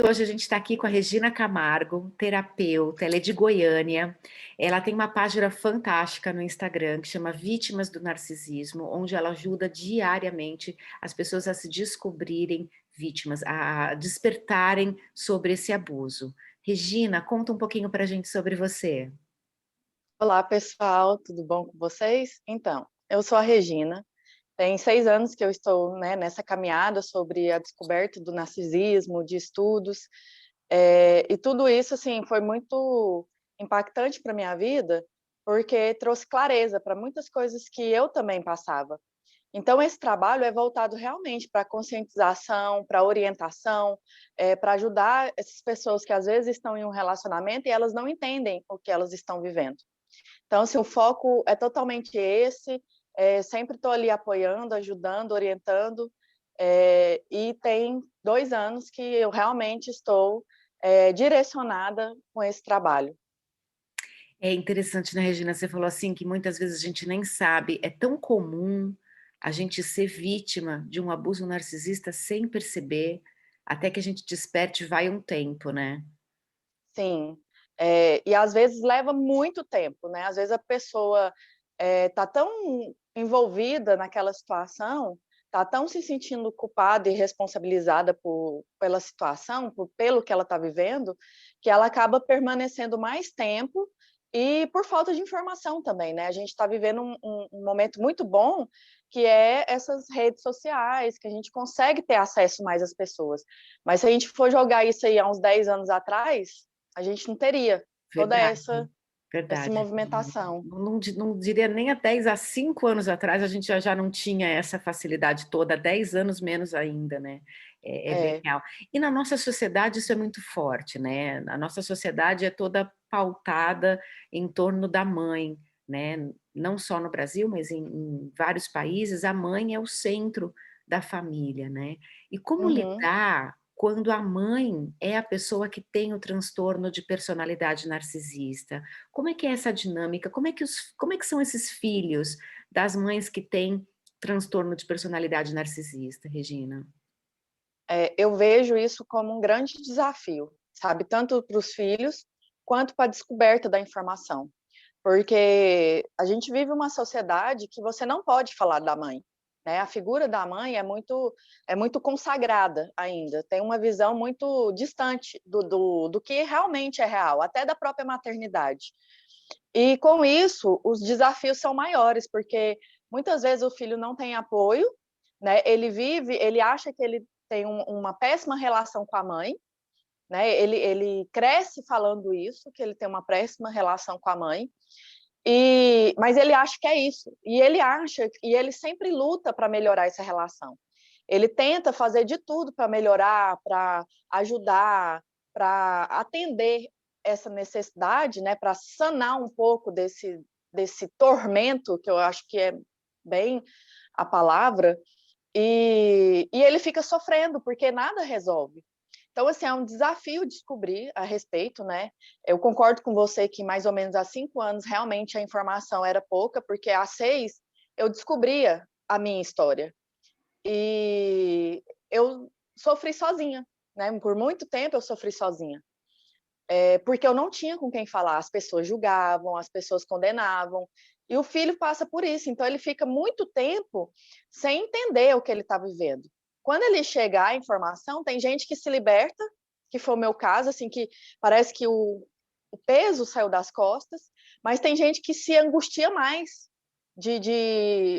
hoje a gente está aqui com a Regina Camargo, terapeuta, ela é de Goiânia. Ela tem uma página fantástica no Instagram que chama Vítimas do Narcisismo, onde ela ajuda diariamente as pessoas a se descobrirem vítimas, a despertarem sobre esse abuso. Regina, conta um pouquinho para a gente sobre você. Olá, pessoal, tudo bom com vocês? Então, eu sou a Regina, tem 6 anos que eu estou, né, nessa caminhada sobre a descoberta do narcisismo, de estudos, e tudo isso, assim, foi muito impactante para minha vida, porque trouxe clareza para muitas coisas que eu também passava. Então, esse trabalho é voltado realmente para conscientização, para orientação, para ajudar essas pessoas que às vezes estão em um relacionamento e elas não entendem o que elas estão vivendo. Então, assim, o foco é totalmente esse, sempre estou ali apoiando, ajudando, orientando, e tem 2 anos que eu realmente estou, direcionada com esse trabalho. É interessante, né, Regina? Você falou assim que muitas vezes a gente nem sabe, é tão comum a gente ser vítima de um abuso narcisista sem perceber, até que a gente desperte, vai um tempo, né? Sim, e às vezes leva muito tempo, né, às vezes a pessoa, tá tão envolvida naquela situação, tá tão se sentindo culpada e responsabilizada pela situação, pelo que ela está vivendo, que ela acaba permanecendo mais tempo e por falta de informação também, né. A gente está vivendo um momento muito bom, que é essas redes sociais, que a gente consegue ter acesso mais às pessoas. Mas se a gente for jogar isso aí há uns 10 anos atrás, a gente não teria toda Verdade, essa verdade. movimentação. Não diria nem há 10, há 5 anos atrás, a gente já não tinha essa facilidade toda, há 10 anos menos ainda, né? É bem É, real. E na nossa sociedade isso é muito forte, né? A nossa sociedade é toda pautada em torno da mãe, né? Não só no Brasil, mas em vários países, a mãe é o centro da família, né? E como uhum. lidar quando a mãe é a pessoa que tem o transtorno de personalidade narcisista? Como é que é essa dinâmica? Como é que são esses filhos das mães que têm transtorno de personalidade narcisista, Regina? Eu vejo isso como um grande desafio, sabe, tanto para os filhos, quanto para a descoberta da informação. Porque a gente vive uma sociedade que você não pode falar da mãe, né, a figura da mãe é muito consagrada ainda, tem uma visão muito distante do que realmente é real, até da própria maternidade. E com isso, os desafios são maiores, porque muitas vezes o filho não tem apoio, né? Ele acha que ele tem uma péssima relação com a mãe, né? Ele cresce falando isso, que ele tem uma péssima relação com a mãe, mas ele acha que é isso. E ele sempre luta para melhorar essa relação. Ele tenta fazer de tudo para melhorar, para ajudar, para atender essa necessidade, né, para sanar um pouco desse tormento, que eu acho que é bem a palavra, e ele fica sofrendo, porque nada resolve. Então, assim, é um desafio descobrir a respeito, né? Eu concordo com você que mais ou menos há 5 anos realmente a informação era pouca, porque há 6 eu descobria a minha história. E eu sofri sozinha, né? Por muito tempo eu sofri sozinha. Porque eu não tinha com quem falar. As pessoas julgavam, as pessoas condenavam. E o filho passa por isso. Então ele fica muito tempo sem entender o que ele está vivendo. Quando ele chega à informação, tem gente que se liberta, que foi o meu caso, assim, que parece que o peso saiu das costas, mas tem gente que se angustia mais,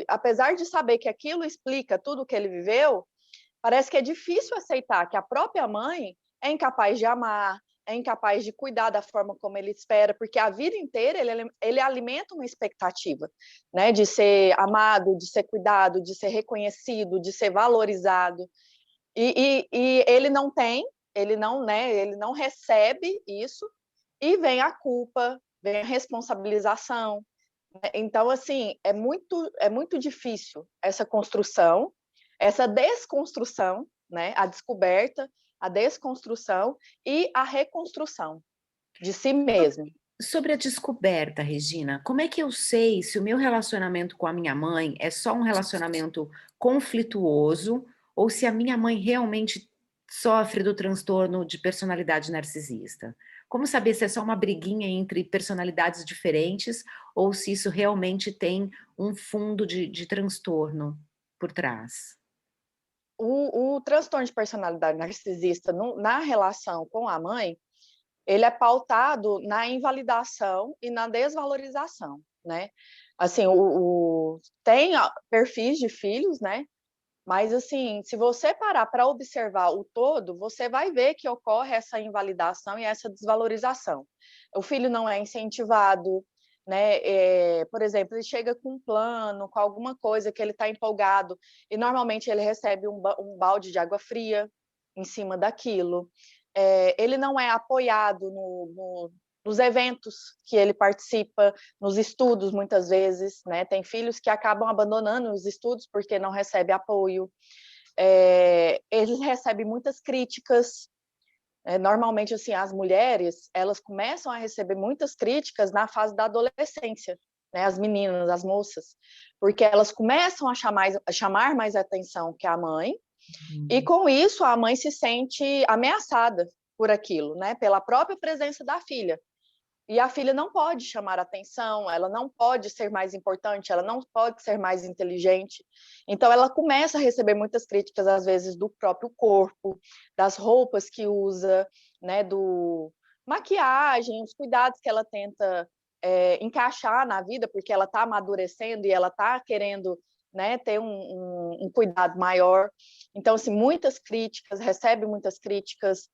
apesar de saber que aquilo explica tudo o que ele viveu, parece que é difícil aceitar que a própria mãe é incapaz de amar, é incapaz de cuidar da forma como ele espera, porque a vida inteira ele alimenta uma expectativa, né, de ser amado, de ser cuidado, de ser reconhecido, de ser valorizado. E ele não tem, ele não, né, ele não recebe isso, e vem a culpa, vem a responsabilização. Então, assim, é muito difícil essa construção, essa desconstrução, né? A descoberta, a desconstrução e a reconstrução de si mesmo. Sobre a descoberta, Regina, como é que eu sei se o meu relacionamento com a minha mãe é só um relacionamento conflituoso ou se a minha mãe realmente sofre do transtorno de personalidade narcisista? Como saber se é só uma briguinha entre personalidades diferentes ou se isso realmente tem um fundo de transtorno por trás? O transtorno de personalidade narcisista na relação com a mãe, ele é pautado na invalidação e na desvalorização, né? Assim, tem perfis de filhos, né? Mas, assim, se você parar para observar o todo, você vai ver que ocorre essa invalidação e essa desvalorização. O filho não é incentivado, né? Por exemplo, ele chega com um plano, com alguma coisa que ele está empolgado, e normalmente ele recebe um balde de água fria em cima daquilo. Ele não é apoiado nos eventos que ele participa, nos estudos, muitas vezes, né? Tem filhos que acabam abandonando os estudos porque não recebe apoio. Ele recebe muitas críticas. Normalmente, assim, as mulheres, elas começam a receber muitas críticas na fase da adolescência, né? As meninas, as moças, porque elas começam a chamar mais atenção que a mãe, e Hum. com isso a mãe se sente ameaçada por aquilo, né? Pela própria presença da filha. E a filha não pode chamar atenção, ela não pode ser mais importante, ela não pode ser mais inteligente. Então, ela começa a receber muitas críticas, às vezes, do próprio corpo, das roupas que usa, né, do maquiagem, os cuidados que ela tenta encaixar na vida, porque ela está amadurecendo e ela está querendo, né, ter um cuidado maior. Então, assim, muitas críticas, recebe muitas críticas,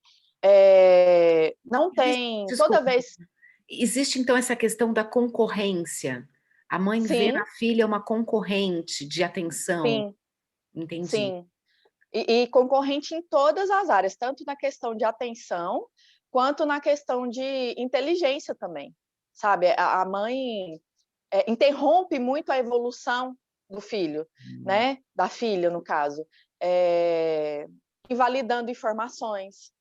não tem, toda Desculpa. vez. Existe então essa questão da concorrência. A mãe vê Sim, na filha uma concorrente de atenção. sim, Entendi. sim. E concorrente em todas as áreas, tanto na questão de atenção, quanto na questão de inteligência também, sabe? A mãe interrompe muito a evolução do filho, Hum. né? Da filha, no caso, é, invalidando informações,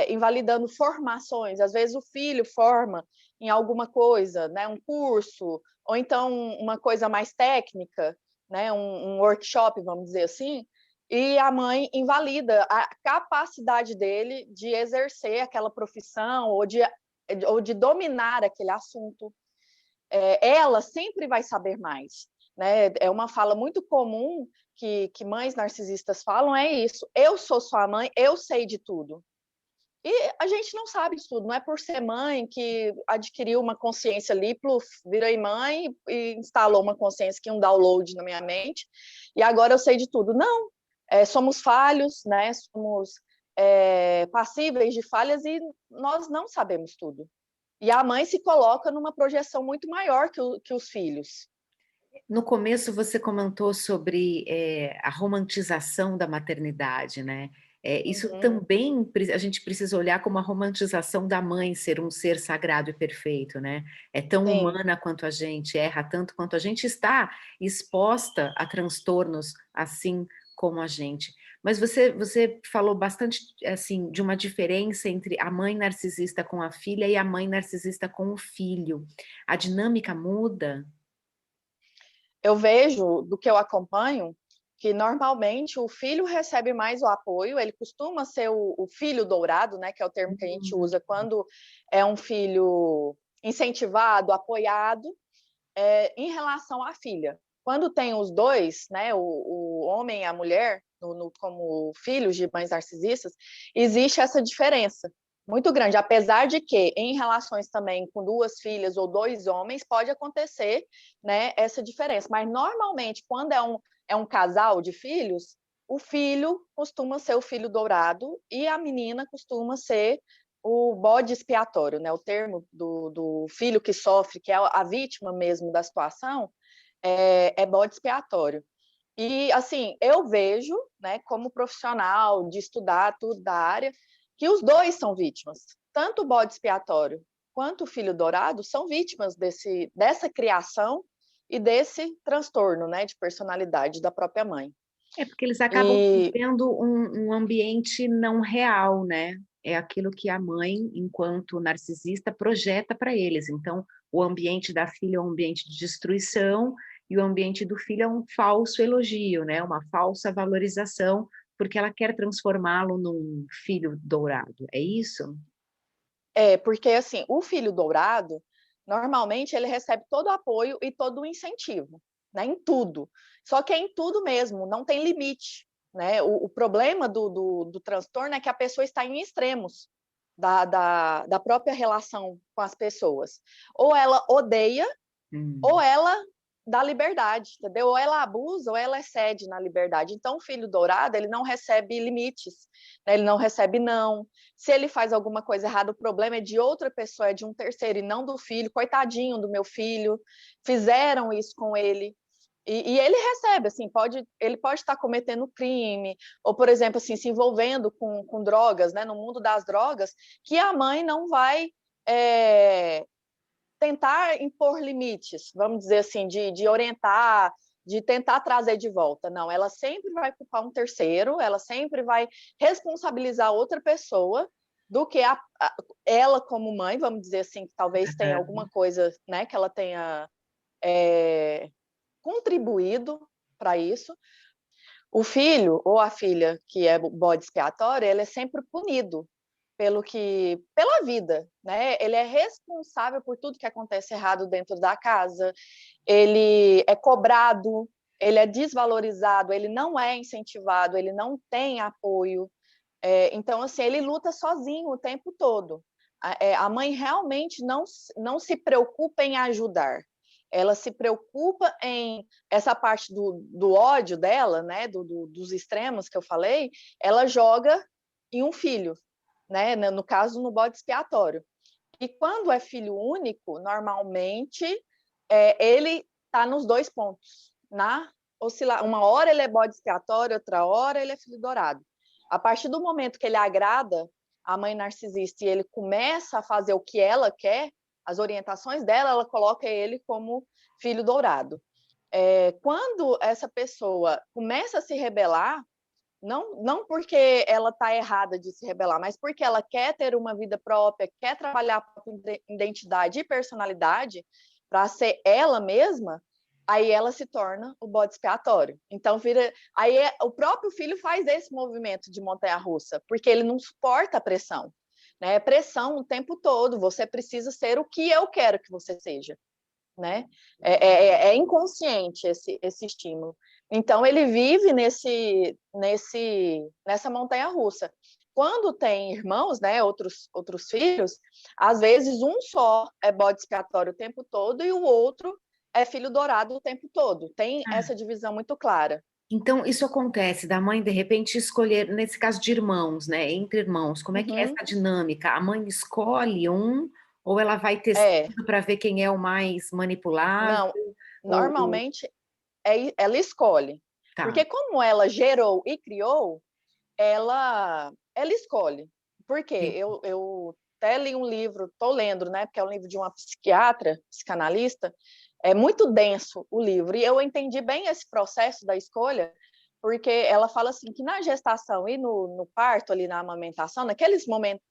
invalidando formações. Às vezes o filho forma em alguma coisa, né? Um curso, ou então uma coisa mais técnica, né? Um workshop, vamos dizer assim, e a mãe invalida a capacidade dele de exercer aquela profissão ou de dominar aquele assunto. Ela sempre vai saber mais, né? É uma fala muito comum que mães narcisistas falam, é isso: eu sou sua mãe, eu sei de tudo. E a gente não sabe de tudo, não é por ser mãe que adquiriu uma consciência ali, pluf, virei mãe e instalou uma consciência que um download na minha mente, e agora eu sei de tudo. Não, somos falhos, né? Somos passíveis de falhas e nós não sabemos tudo. E a mãe se coloca numa projeção muito maior que os filhos. No começo você comentou sobre, a romantização da maternidade, né. Isso Uhum. também a gente precisa olhar como a romantização da mãe ser um ser sagrado e perfeito, né. É tão Sim, humana quanto a gente, erra tanto quanto a gente, está exposta a transtornos assim como a gente. Mas você falou bastante, assim, de uma diferença entre a mãe narcisista com a filha e a mãe narcisista com o filho. A dinâmica muda? eu vejo do que eu acompanho que normalmente o filho recebe mais o apoio, ele costuma ser o filho dourado, né, que é o termo que a gente Hum. usa quando é um filho incentivado, apoiado, em relação à filha. Quando tem os dois, né, o homem e a mulher, como filhos de mães narcisistas, existe essa diferença muito grande, apesar de que em relações também com duas filhas ou dois homens pode acontecer, né, essa diferença, mas normalmente quando é um casal de filhos, o filho costuma ser o filho dourado e a menina costuma ser o bode expiatório, né? O termo do filho que sofre, que é a vítima mesmo da situação, é bode expiatório. E, assim, eu vejo, né, como profissional de estudar tudo da área, que os dois são vítimas. Tanto o bode expiatório quanto o filho dourado são vítimas dessa criação e desse transtorno, né, de personalidade da própria mãe. É, porque eles acabam E vivendo um ambiente não real, né, é aquilo que a mãe, enquanto narcisista, projeta para eles, então, o ambiente da filha é um ambiente de destruição, e o ambiente do filho é um falso elogio, né, uma falsa valorização porque ela quer transformá-lo num filho dourado, é isso? Porque assim, o filho dourado, normalmente ele recebe todo o apoio e todo o incentivo, né, em tudo. Só que é em tudo mesmo, não tem limite, né? O problema do transtorno é que a pessoa está em extremos da própria relação com as pessoas. Ou ela odeia, ou Hum. ela dá liberdade, entendeu? Ou ela abusa ou ela excede na liberdade. Então, o filho dourado, ele não recebe limites, né? Ele não recebe não. Se ele faz alguma coisa errada, o problema é de outra pessoa, é de um terceiro e não do filho. Coitadinho do meu filho, fizeram isso com ele. E ele recebe, assim, ele pode estar cometendo crime, ou, por exemplo, assim, se envolvendo com drogas, né? No mundo das drogas, que a mãe não vai tentar impor limites, vamos dizer assim, de orientar, de tentar trazer de volta. Não, ela sempre vai culpar um terceiro, ela sempre vai responsabilizar outra pessoa do que ela como mãe, vamos dizer assim, que talvez tenha alguma coisa, né, que ela tenha contribuído para isso. O filho ou a filha que é bode expiatório, ele é sempre punido pela vida, né? Ele é responsável por tudo que acontece errado dentro da casa, ele é cobrado, ele é desvalorizado, ele não é incentivado, ele não tem apoio. Então, assim, ele luta sozinho o tempo todo. A mãe realmente não se preocupa em ajudar. Ela se preocupa em essa parte do ódio dela, né, dos extremos que eu falei, ela joga em um filho, né? No caso, no bode expiatório. E quando é filho único, normalmente ele está nos dois pontos, na uma hora ele é bode expiatório, outra hora ele é filho dourado. A partir do momento que ele agrada a mãe narcisista e ele começa a fazer o que ela quer, as orientações dela, ela coloca ele como filho dourado. Quando essa pessoa começa a se rebelar, não porque ela está errada de se rebelar, mas porque ela quer ter uma vida própria, quer trabalhar a própria identidade e personalidade para ser ela mesma, aí ela se torna o bode expiatório. Então o próprio filho faz esse movimento de montanha-russa, porque ele não suporta a pressão, né? Pressão o tempo todo. Você precisa ser o que eu quero que você seja, né? É inconsciente esse estímulo. Então, ele vive nessa montanha-russa. Quando tem irmãos, né, outros filhos, às vezes um só é bode expiatório o tempo todo e o outro é filho dourado o tempo todo. Tem essa divisão muito clara. Então, isso acontece da mãe, de repente, escolher, nesse caso de irmãos, né, entre irmãos, como é que é Uhum. essa dinâmica? A mãe escolhe um, ou ela vai É, testando para ver quem é o mais manipulável? não, Ou normalmente ela escolhe. tá. Porque como ela gerou e criou, ela escolhe. Por quê? Sim. Eu até li um livro, estou lendo, né? Porque é um livro de uma psiquiatra, psicanalista. É muito denso o livro. E eu entendi bem esse processo da escolha, porque ela fala assim que na gestação e no parto, ali na amamentação, naqueles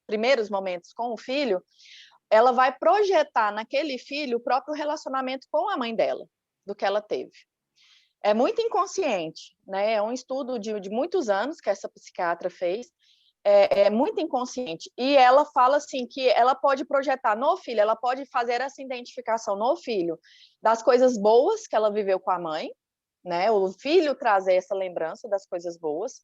primeiros momentos com o filho, ela vai projetar naquele filho o próprio relacionamento com a mãe dela, do que ela teve. É muito inconsciente, né? É um estudo de muitos anos que essa psiquiatra fez, é muito inconsciente. E ela fala assim que ela pode projetar no filho, ela pode fazer essa identificação no filho das coisas boas que ela viveu com a mãe, né? O filho trazer essa lembrança das coisas boas,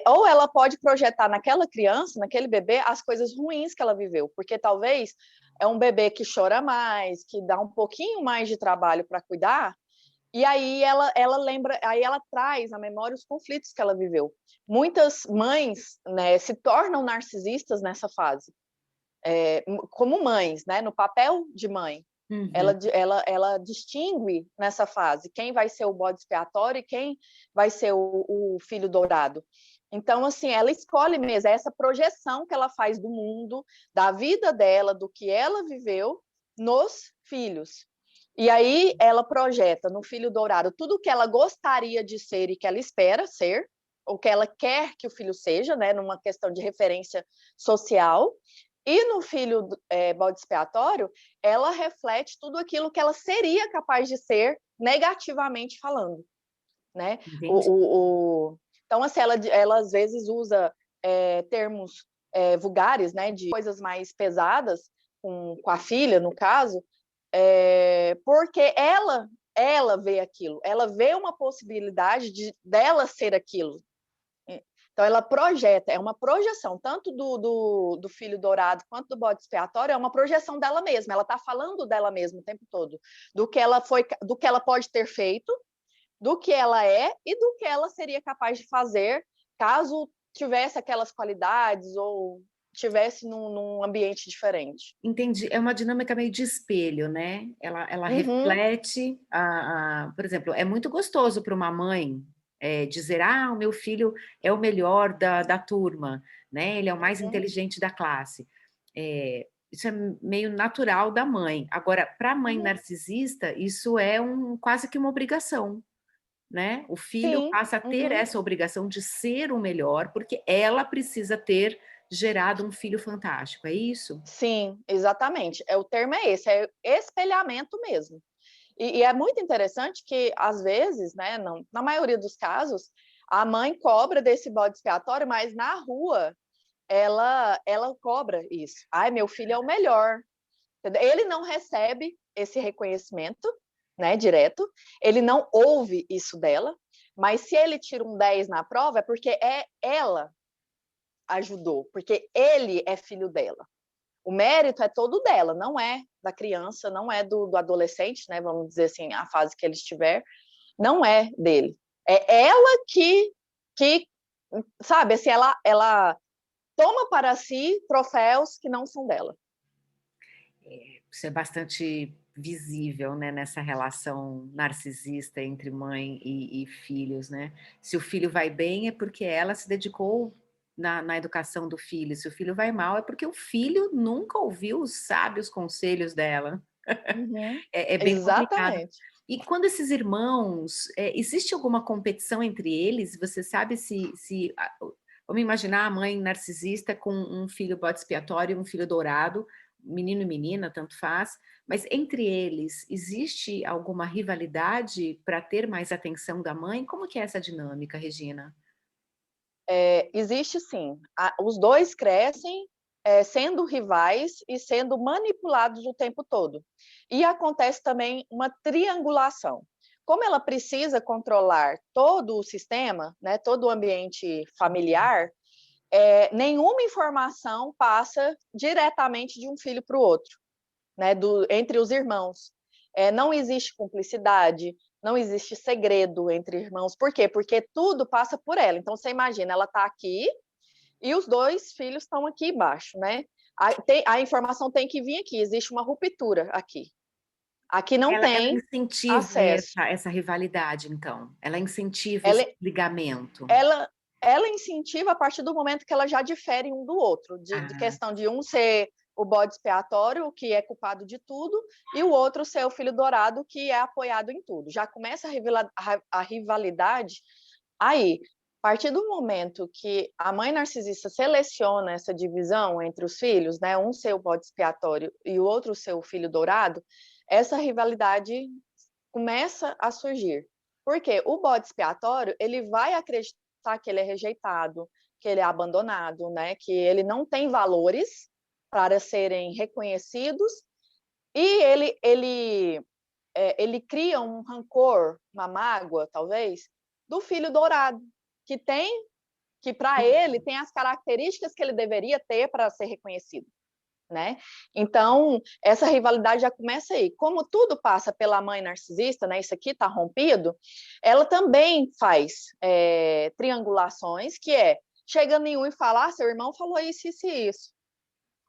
ou ela pode projetar naquela criança, naquele bebê, as coisas ruins que ela viveu, porque talvez é um bebê que chora mais, que dá um pouquinho mais de trabalho para cuidar, e aí ela lembra, aí ela traz à memória os conflitos que ela viveu. Muitas mães, né, se tornam narcisistas nessa fase, como mães, né, no papel de mãe. Uhum. Ela distingue nessa fase quem vai ser o bode expiatório e quem vai ser o filho dourado. Então, assim, ela escolhe mesmo, é essa projeção que ela faz do mundo, da vida dela, do que ela viveu nos filhos. E aí ela projeta no filho dourado tudo o que ela gostaria de ser e que ela espera ser, ou que ela quer que o filho seja, né, numa questão de referência social. E no filho bode expiatório, ela reflete tudo aquilo que ela seria capaz de ser negativamente falando, né? Entendi. O, Então, assim, ela às vezes usa termos vulgares, né, de coisas mais pesadas com a filha, no caso, porque ela vê aquilo, ela vê uma possibilidade dela ser aquilo. Então, ela projeta, é uma projeção, tanto do filho dourado quanto do bode expiatório, é uma projeção dela mesma, ela está falando dela mesma o tempo todo, do que ela pode ter feito, do que ela é e do que ela seria capaz de fazer caso tivesse aquelas qualidades ou tivesse num ambiente diferente. Entendi. É uma dinâmica meio de espelho, né? Ela Uhum, reflete por exemplo, é muito gostoso para uma mãe, dizer: "Ah, o meu filho é o melhor da turma, né, ele é o mais uhum, inteligente da classe". Isso é meio natural da mãe. Agora, para a mãe uhum. narcisista, isso é quase que uma obrigação, né? O filho Sim, passa a ter uhum. essa obrigação de ser o melhor, porque ela precisa ter gerado um filho fantástico, é isso? Sim, exatamente. O termo é esse, é espelhamento mesmo. E é muito interessante que, às vezes, né, não, na maioria dos casos, a mãe cobra desse bode expiatório, mas na rua ela cobra isso. Ai, meu filho é o melhor. Entendeu? Ele não recebe esse reconhecimento, né, direto, ele não ouve isso dela, mas se ele tira um 10 na prova é porque ela ajudou, porque ele é filho dela. O mérito é todo dela, não é da criança, não é do adolescente, né? Vamos dizer assim, a fase que ele estiver, não é dele. É ela que sabe, assim, ela toma para si troféus que não são dela. Isso é bastante visível, né, nessa relação narcisista entre mãe e filhos, né? Se o filho vai bem é porque ela se dedicou na educação do filho, se o filho vai mal é porque o filho nunca ouviu os sábios conselhos dela. Uhum, É bem complicado. exatamente. E quando esses irmãos, existe alguma competição entre eles? Você sabe vamos imaginar a mãe narcisista com um filho bode expiatório e um filho dourado, menino e menina, tanto faz, mas entre eles, existe alguma rivalidade para ter mais atenção da mãe? Como que é essa dinâmica, Regina? Existe sim. Os dois crescem sendo rivais e sendo manipulados o tempo todo. E acontece também uma triangulação. Como ela precisa controlar todo o sistema, né, todo o ambiente familiar, nenhuma informação passa diretamente de um filho para o outro, né, entre os irmãos. Não existe cumplicidade, não existe segredo entre irmãos. Por quê? Porque tudo passa por ela. Então, você imagina, ela está aqui e os dois filhos estão aqui embaixo, né? A informação tem que vir aqui, existe uma ruptura aqui. Aqui não Ela tem incentiva acesso. essa rivalidade, então? Ela incentiva esse Ela, ligamento? ela, ela incentiva a partir do momento que ela já difere um do outro, de Ah, questão de um ser o bode expiatório, que é culpado de tudo, e o outro ser o filho dourado, que é apoiado em tudo. Já começa a rivalidade aí. A partir do momento que a mãe narcisista seleciona essa divisão entre os filhos, né, um ser o bode expiatório e o outro ser o filho dourado, essa rivalidade começa a surgir. Porque o bode expiatório, ele vai acreditar que ele é rejeitado, que ele é abandonado, né? Que ele não tem valores para serem reconhecidos e ele cria um rancor, uma mágoa, talvez, do filho dourado, que tem que para ele tem as características que ele deveria ter para ser reconhecido, né? Então, essa rivalidade já começa aí. Como tudo passa pela mãe narcisista, né? Isso aqui está rompido, ela também faz triangulações, que chega nenhum e fala, seu irmão falou isso, isso e isso.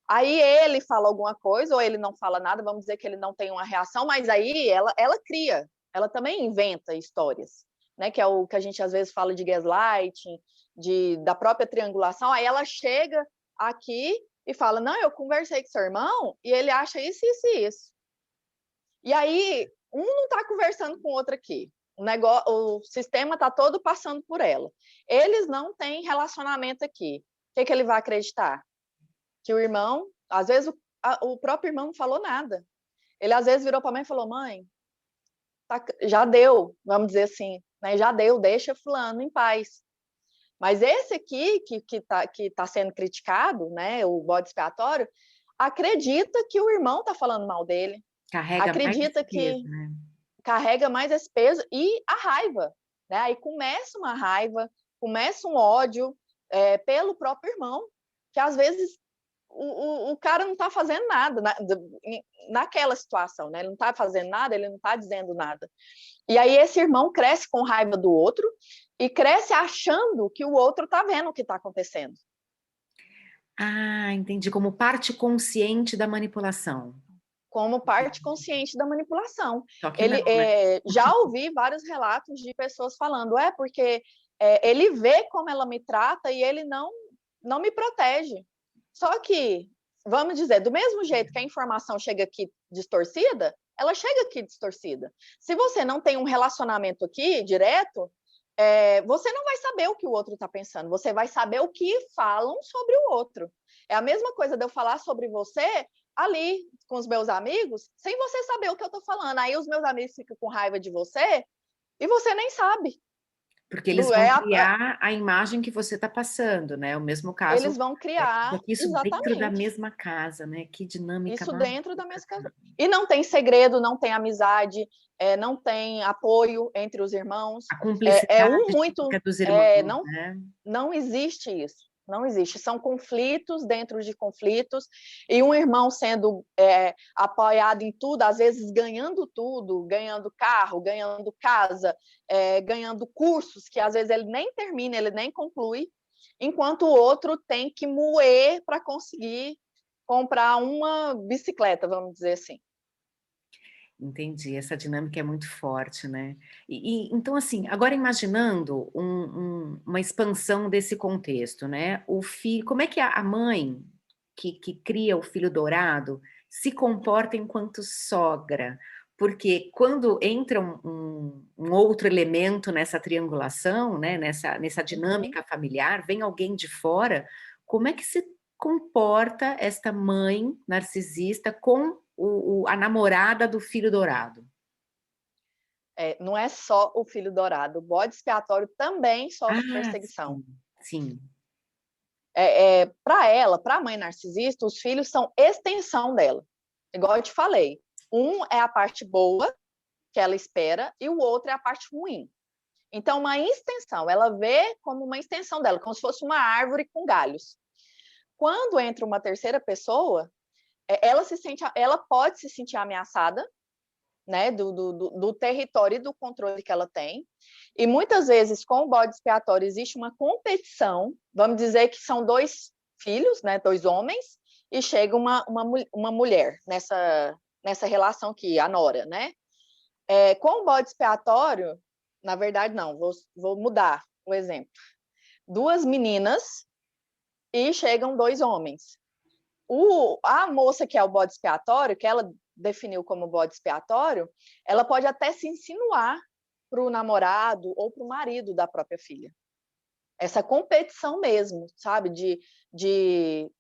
Aí ele fala alguma coisa, ou ele não fala nada, vamos dizer que ele não tem uma reação, mas aí ela cria, ela também inventa histórias, né? Que é o que a gente às vezes fala de gaslighting, da própria triangulação. Aí ela chega aqui e fala: Não, eu conversei com seu irmão e ele acha isso, isso e isso. E aí um não está conversando com o outro aqui. O sistema está todo passando por ela. Eles não têm relacionamento aqui. O que ele vai acreditar? Que o irmão, às vezes o próprio irmão não falou nada. Ele às vezes virou para a mãe e falou: Mãe, já deu, vamos dizer assim, né? Já deu, deixa fulano em paz. Mas esse aqui, que tá sendo criticado, né, o bode expiatório, acredita que o irmão está falando mal dele, Carrega mais esse acredita peso, que né? carrega mais esse peso e a raiva, né? Aí começa uma raiva, começa um ódio pelo próprio irmão, que às vezes o cara não está fazendo nada naquela situação, né? Ele não está fazendo nada, ele não está dizendo nada. E aí esse irmão cresce com raiva do outro e cresce achando que o outro está vendo o que está acontecendo. Ah, entendi, como parte consciente da manipulação. Como parte consciente da manipulação. Só que não, né? Já ouvi vários relatos de pessoas falando, porque ele vê como ela me trata e ele não me protege. Só que, vamos dizer, do mesmo jeito que a informação chega aqui distorcida, ela chega aqui distorcida. Se você não tem um relacionamento aqui direto, você não vai saber o que o outro está pensando, você vai saber o que falam sobre o outro. É a mesma coisa de eu falar sobre você ali com os meus amigos, sem você saber o que eu estou falando. Aí os meus amigos ficam com raiva de você e você nem sabe. Porque eles vão criar a imagem que você está passando, né? O mesmo caso, Eles vão criar, isso dentro da exatamente. mesma casa, né? Que dinâmica Isso maluca. dentro da mesma casa. E não tem segredo, não tem amizade, não tem apoio entre os irmãos. A cumplicidade Muito. típica dos irmãos, Não, né? não existe isso. Não existe. São conflitos dentro de conflitos, e um irmão sendo apoiado em tudo, às vezes ganhando tudo, ganhando carro, ganhando casa, ganhando cursos que às vezes ele nem termina, ele nem conclui, enquanto o outro tem que moer para conseguir comprar uma bicicleta, vamos dizer assim. Entendi, essa dinâmica é muito forte, né? Então, assim, agora imaginando uma expansão desse contexto, né? O filho, como é que a mãe que cria o filho dourado se comporta enquanto sogra? Porque quando entra um outro elemento nessa triangulação, né? Nessa Uhum. dinâmica familiar, vem alguém de fora, como é que se comporta esta mãe narcisista com a namorada do filho dourado? Não é só o filho dourado, o bode expiatório também sofre Ah, perseguição. sim, sim. Para ela, para a mãe narcisista, os filhos são extensão dela. Igual eu te falei, um é a parte boa que ela espera e o outro é a parte ruim. Então, uma extensão, ela vê como uma extensão dela, como se fosse uma árvore com galhos. Quando entra uma terceira pessoa, ela pode se sentir ameaçada, né, do território e do controle que ela tem. E muitas vezes, com o bode expiatório, existe uma competição, vamos dizer que são dois filhos, né, dois homens, e chega uma mulher nessa relação aqui, a nora, né? Com o bode expiatório, na verdade, não, vou mudar o exemplo. Duas meninas e chegam dois homens. A moça que é o bode expiatório, que ela definiu como bode expiatório, ela pode até se insinuar para o namorado ou para o marido da própria filha. Essa competição mesmo, sabe? De,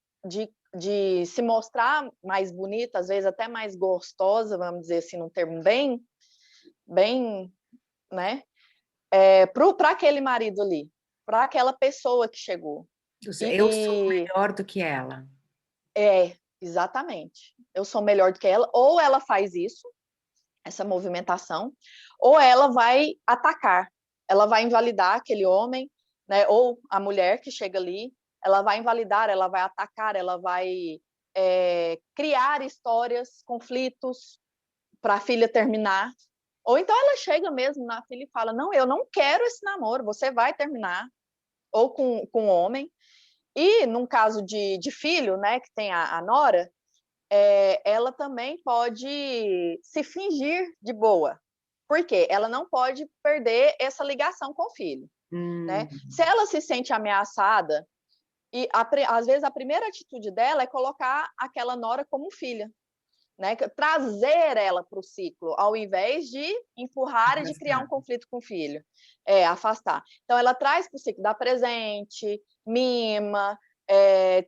de se mostrar mais bonita, às vezes até mais gostosa, vamos dizer assim, num termo bem, né? Para aquele marido ali, para aquela pessoa que chegou. Eu sou melhor do que ela. Exatamente. Eu sou melhor do que ela, ou ela faz isso, essa movimentação, ou ela vai atacar, ela vai invalidar aquele homem, né, ou a mulher que chega ali, ela vai invalidar, ela vai atacar, ela vai criar histórias, conflitos para a filha terminar. Ou então ela chega mesmo na filha e fala: não, eu não quero esse namoro, você vai terminar, ou com o homem. E num caso de filho, né, que tem a nora, ela também pode se fingir de boa, porque ela não pode perder essa ligação com o filho, né? Se ela se sente ameaçada, e às vezes a primeira atitude dela é colocar aquela nora como filha, né? Trazer ela para o ciclo, ao invés de empurrar e de criar um conflito com o filho, afastar. Então ela traz para o ciclo, dá presente, mima,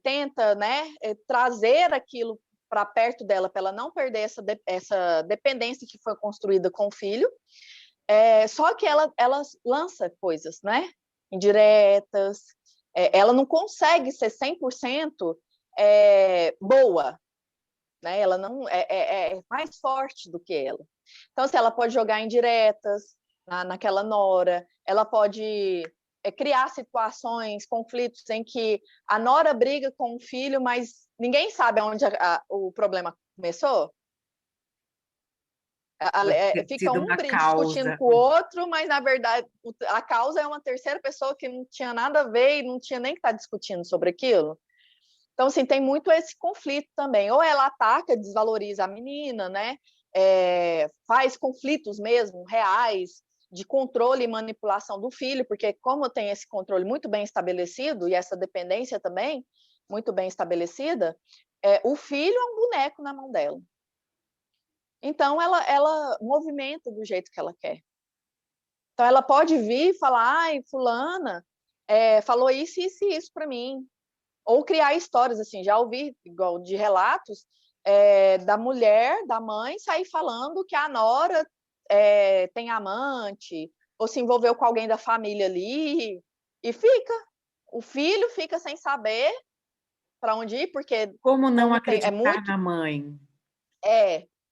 tenta, né, trazer aquilo para perto dela, para ela não perder essa dependência que foi construída com o filho. Só que ela lança coisas, né? indiretas, ela não consegue ser 100% boa, né? Ela não é mais forte do que ela. Então, assim, ela pode jogar indiretas naquela nora, ela pode criar situações, conflitos em que a nora briga com o filho, mas ninguém sabe onde o problema começou. Pode ter Fica sido um uma discutindo causa. com o outro, mas na verdade a causa é uma terceira pessoa que não tinha nada a ver e não tinha nem que estar discutindo sobre aquilo. Então, assim, tem muito esse conflito também. Ou ela ataca, desvaloriza a menina, né? Faz conflitos mesmo, reais, de controle e manipulação do filho, porque como tem esse controle muito bem estabelecido, e essa dependência também muito bem estabelecida, o filho é um boneco na mão dela. Então, ela movimenta do jeito que ela quer. Então, ela pode vir e falar, ai, fulana falou isso, isso e isso para mim. Ou criar histórias, assim, já ouvi, igual, de relatos da mulher, da mãe, sair falando que a nora tem amante, ou se envolveu com alguém da família ali, e o filho fica sem saber para onde ir, porque Como não como é acreditar muito na mãe?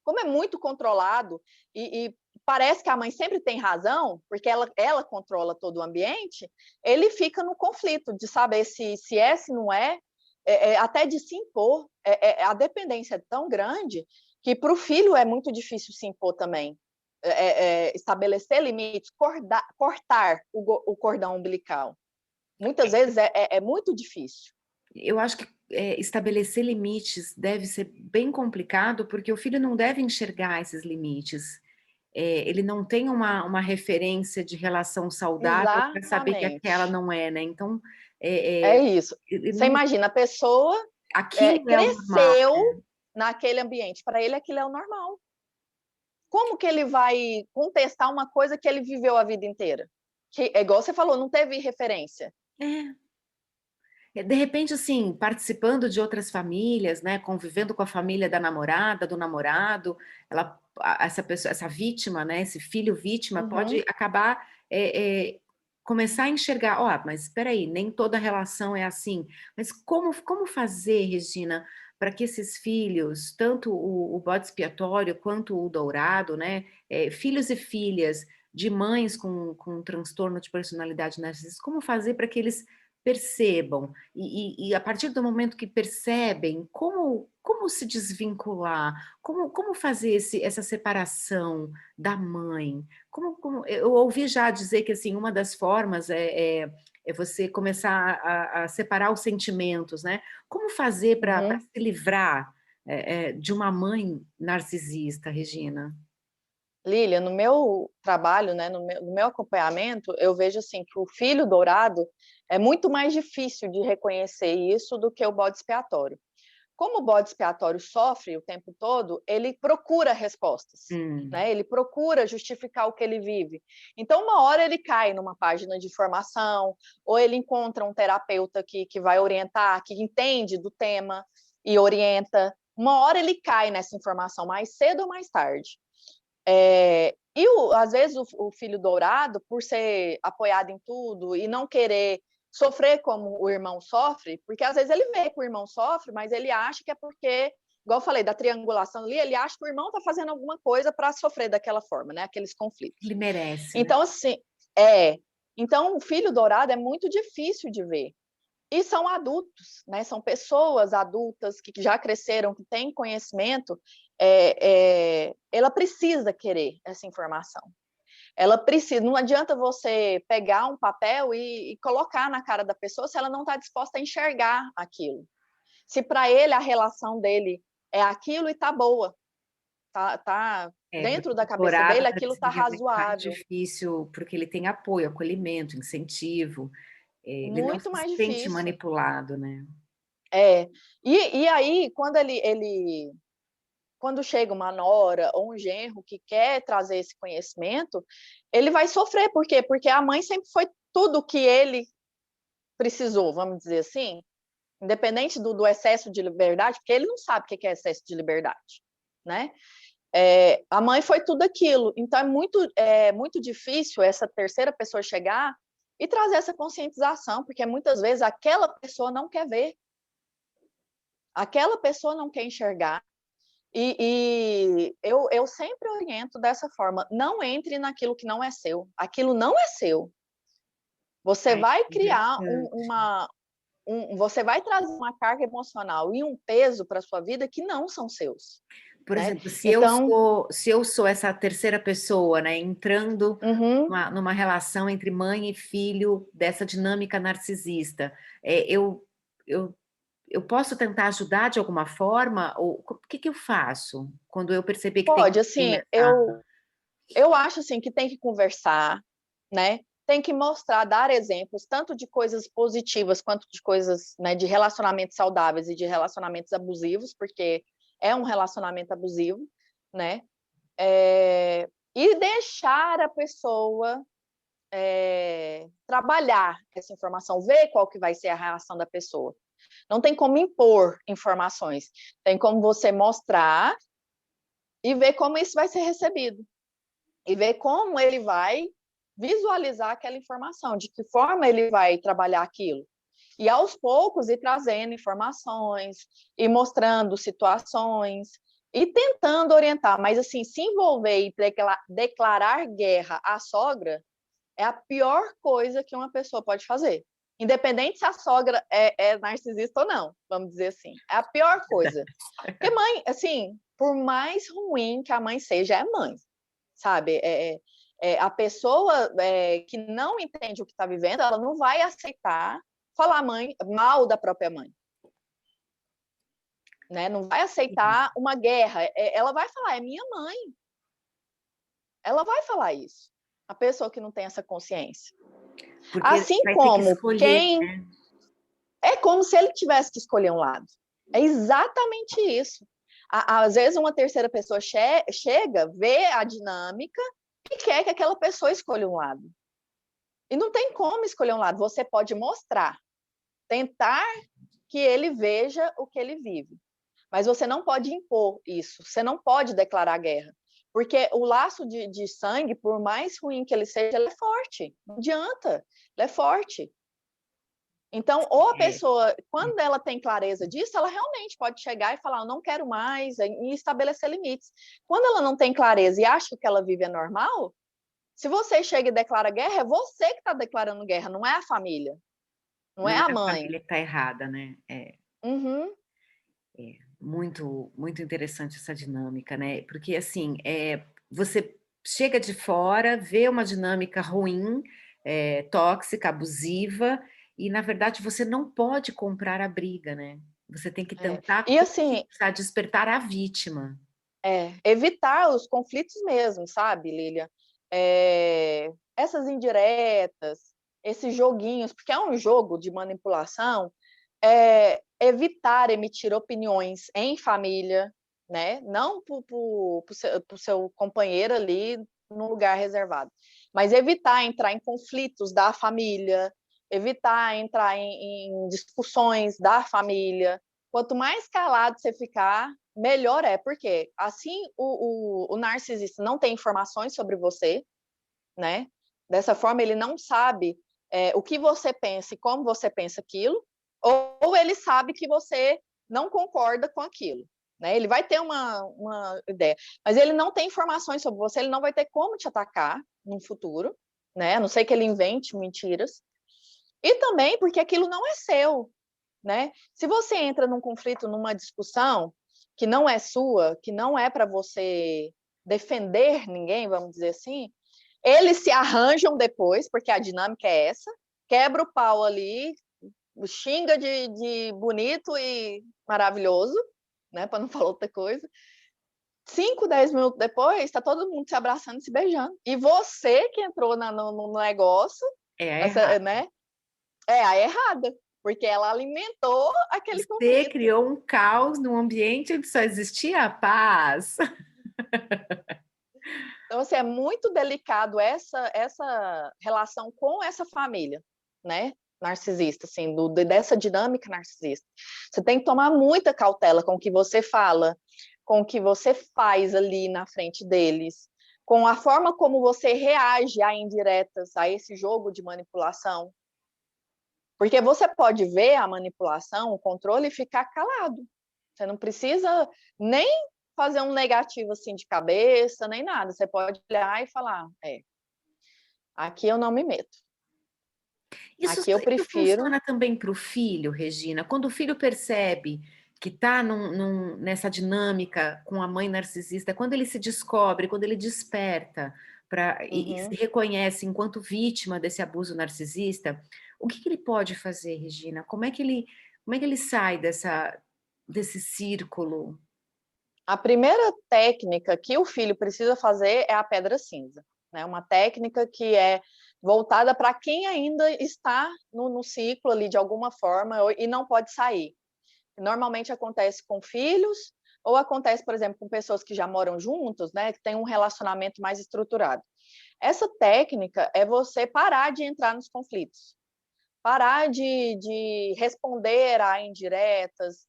como é muito controlado e parece que a mãe sempre tem razão, porque ela controla todo o ambiente, ele fica no conflito de saber se é, se não é, até de se impor. A dependência é tão grande que para o filho é muito difícil se impor também. Estabelecer limites, cortar o cordão umbilical. Muitas vezes é muito difícil. Eu acho que estabelecer limites deve ser bem complicado, porque o filho não deve enxergar esses limites. Ele não tem uma referência de relação saudável para saber que aquela Exatamente. não é, né? Então, É é, é, isso. ele Você não, imagina, a pessoa aquilo é o normal. cresceu naquele ambiente. Para ele, aquilo é o normal. Como que ele vai contestar uma coisa que ele viveu a vida inteira? Que, é igual você falou, não teve referência. É. De repente, assim, participando de outras famílias, né, convivendo com a família da namorada, do namorado, essa pessoa, essa vítima, né, esse filho vítima, pode Uhum. acabar começar a enxergar, ó, mas espera aí, nem toda relação é assim. Mas como fazer, Regina, para que esses filhos, tanto o bode expiatório quanto o dourado, né, filhos e filhas de mães com transtorno de personalidade narcisista, como fazer para que eles percebam e a partir do momento que percebem, como se desvincular, como fazer essa separação da mãe? Eu ouvi já dizer que assim, uma das formas é você começar a separar os sentimentos, né? Como fazer para Uhum. se livrar de uma mãe narcisista, Regina? Lília, no meu trabalho, né, no meu acompanhamento, eu vejo assim que o filho dourado é muito mais difícil de reconhecer isso do que o bode expiatório. Como o bode expiatório sofre o tempo todo, ele procura respostas, Hum. né? Ele procura justificar o que ele vive. Então, uma hora ele cai numa página de formação, ou ele encontra um terapeuta que vai orientar, que entende do tema e orienta. Uma hora ele cai nessa informação, mais cedo ou mais tarde. Às vezes o filho dourado, por ser apoiado em tudo e não querer sofrer como o irmão sofre, porque às vezes ele vê que o irmão sofre, mas ele acha que é porque, igual eu falei, da triangulação ali, ele acha que o irmão está fazendo alguma coisa para sofrer daquela forma, né? Aqueles conflitos. Ele merece, né? Então, assim, é. Então, o filho dourado é muito difícil de ver. E são adultos, né? São pessoas adultas que já cresceram, que têm conhecimento. Ela precisa querer essa informação. Ela precisa. Não adianta você pegar um papel e colocar na cara da pessoa se ela não está disposta a enxergar aquilo. Se para ele a relação dele é aquilo e tá boa, tá Porque dentro da o cabeça dourado dele, para aquilo tá desenvolver é mais razoável. difícil, porque ele tem apoio, acolhimento, incentivo, ele não Muito se mais sente difícil. manipulado, né. É. E aí, quando chega uma nora ou um genro que quer trazer esse conhecimento, ele vai sofrer. Por quê? Porque a mãe sempre foi tudo que ele precisou, vamos dizer assim, independente do excesso de liberdade, porque ele não sabe o que é excesso de liberdade, né? A mãe foi tudo aquilo. Então, é muito difícil essa terceira pessoa chegar e trazer essa conscientização, porque muitas vezes aquela pessoa não quer ver, aquela pessoa não quer enxergar. E eu sempre oriento dessa forma: não entre naquilo que não é seu, aquilo não é seu. Você Ai, vai criar interessante. você vai trazer uma carga emocional e um peso para sua vida que não são seus, Por né? exemplo, Então, se eu sou essa terceira pessoa, né, entrando uhum, numa relação entre mãe e filho dessa dinâmica narcisista, eu eu posso tentar ajudar de alguma forma ou o que eu faço quando eu perceber que tem pode, que assim, começar? eu acho assim que tem que conversar, né? Tem que mostrar, dar exemplos, tanto de coisas positivas quanto de coisas, né, de relacionamentos saudáveis e de relacionamentos abusivos, porque é um relacionamento abusivo, né? E deixar a pessoa trabalhar essa informação, ver qual que vai ser a reação da pessoa. Não tem como impor informações, tem como você mostrar e ver como isso vai ser recebido. E ver como ele vai visualizar aquela informação, de que forma ele vai trabalhar aquilo. E aos poucos ir trazendo informações, e mostrando situações, e tentando orientar, mas assim, se envolver e declarar guerra à sogra é a pior coisa que uma pessoa pode fazer. Independente se a sogra é narcisista ou não, vamos dizer assim. É a pior coisa. Porque mãe, assim, por mais ruim que a mãe seja, é mãe, sabe? A pessoa que não entende o que está vivendo, ela não vai aceitar falar mal da própria mãe, né? Não vai aceitar uma guerra. Ela vai falar, é minha mãe. Ela vai falar isso. A pessoa que não tem essa consciência. Porque Assim vai ter que como escolher, quem né. é como se ele tivesse que escolher um lado. É exatamente isso. Às vezes uma terceira pessoa chega, vê a dinâmica e quer que aquela pessoa escolha um lado. E não tem como escolher um lado. Você pode mostrar, tentar que ele veja o que ele vive. Mas você não pode impor isso. Você não pode declarar guerra. Porque o laço de sangue, por mais ruim que ele seja, ele é forte. Não adianta. Ele é forte. Então, ou a É, pessoa, quando ela tem clareza disso, ela realmente pode chegar e falar, eu não quero mais, e estabelecer limites. Quando ela não tem clareza e acha que o que ela vive é normal, se você chega e declara guerra, é você que está declarando guerra, não é a família, não é não é a a mãe. família que está errada, né. Uhum. Muito interessante essa dinâmica, né, porque assim, você chega de fora, vê uma dinâmica ruim, tóxica, abusiva, e na verdade você não pode comprar a briga, né. Você tem que É. tentar E assim, conscientizar, despertar a vítima. evitar os conflitos mesmo, sabe, Lília? Essas indiretas, esses joguinhos, porque é um jogo de manipulação, evitar emitir opiniões em família, né? Não para o seu companheiro ali num lugar reservado, mas evitar entrar em conflitos da família, evitar entrar em discussões da família. Quanto mais calado você ficar, melhor é, porque assim o narcisista não tem informações sobre você, né? Dessa forma, ele não sabe o que você pensa e como você pensa aquilo, ou ele sabe que você não concorda com aquilo. Né? Ele vai ter uma ideia, mas ele não tem informações sobre você, ele não vai ter como te atacar no futuro, né? A não ser que ele invente mentiras. E também porque aquilo não é seu, né? Se você entra num conflito, numa discussão que não é sua, que não é para você defender ninguém, vamos dizer assim, eles se arranjam depois, porque a dinâmica é essa, quebra o pau ali, xinga de bonito e maravilhoso, né, para não falar outra coisa. 5, 10 minutos depois, está todo mundo se abraçando e se beijando. E você que entrou no negócio, É a essa, errada. né, é a errada, porque ela alimentou aquele Você conflito. criou um caos num ambiente onde só existia a paz. Então, assim, é muito delicado essa relação com essa família, né? Narcisista, assim, dessa dinâmica narcisista. Você tem que tomar muita cautela com o que você fala, com o que você faz ali na frente deles, com a forma como você reage a indiretas, a esse jogo de manipulação. Porque você pode ver a manipulação, o controle e ficar calado. Você não precisa nem fazer um negativo assim de cabeça, nem nada. Você pode olhar e falar, aqui eu não me meto. Isso, Aqui eu isso prefiro. funciona também para o filho, Regina? Quando o filho percebe que está nessa dinâmica com a mãe narcisista, quando ele se descobre, quando ele desperta e se Uhum. reconhece enquanto vítima desse abuso narcisista, o que ele pode fazer, Regina? Como é que ele sai desse círculo? A primeira técnica que o filho precisa fazer é a pedra cinza, né? Uma técnica que é voltada para quem ainda está no ciclo ali de alguma forma e não pode sair. Normalmente acontece com filhos ou acontece, por exemplo, com pessoas que já moram juntos, né? Que têm um relacionamento mais estruturado. Essa técnica é você parar de entrar nos conflitos, parar de responder a indiretas,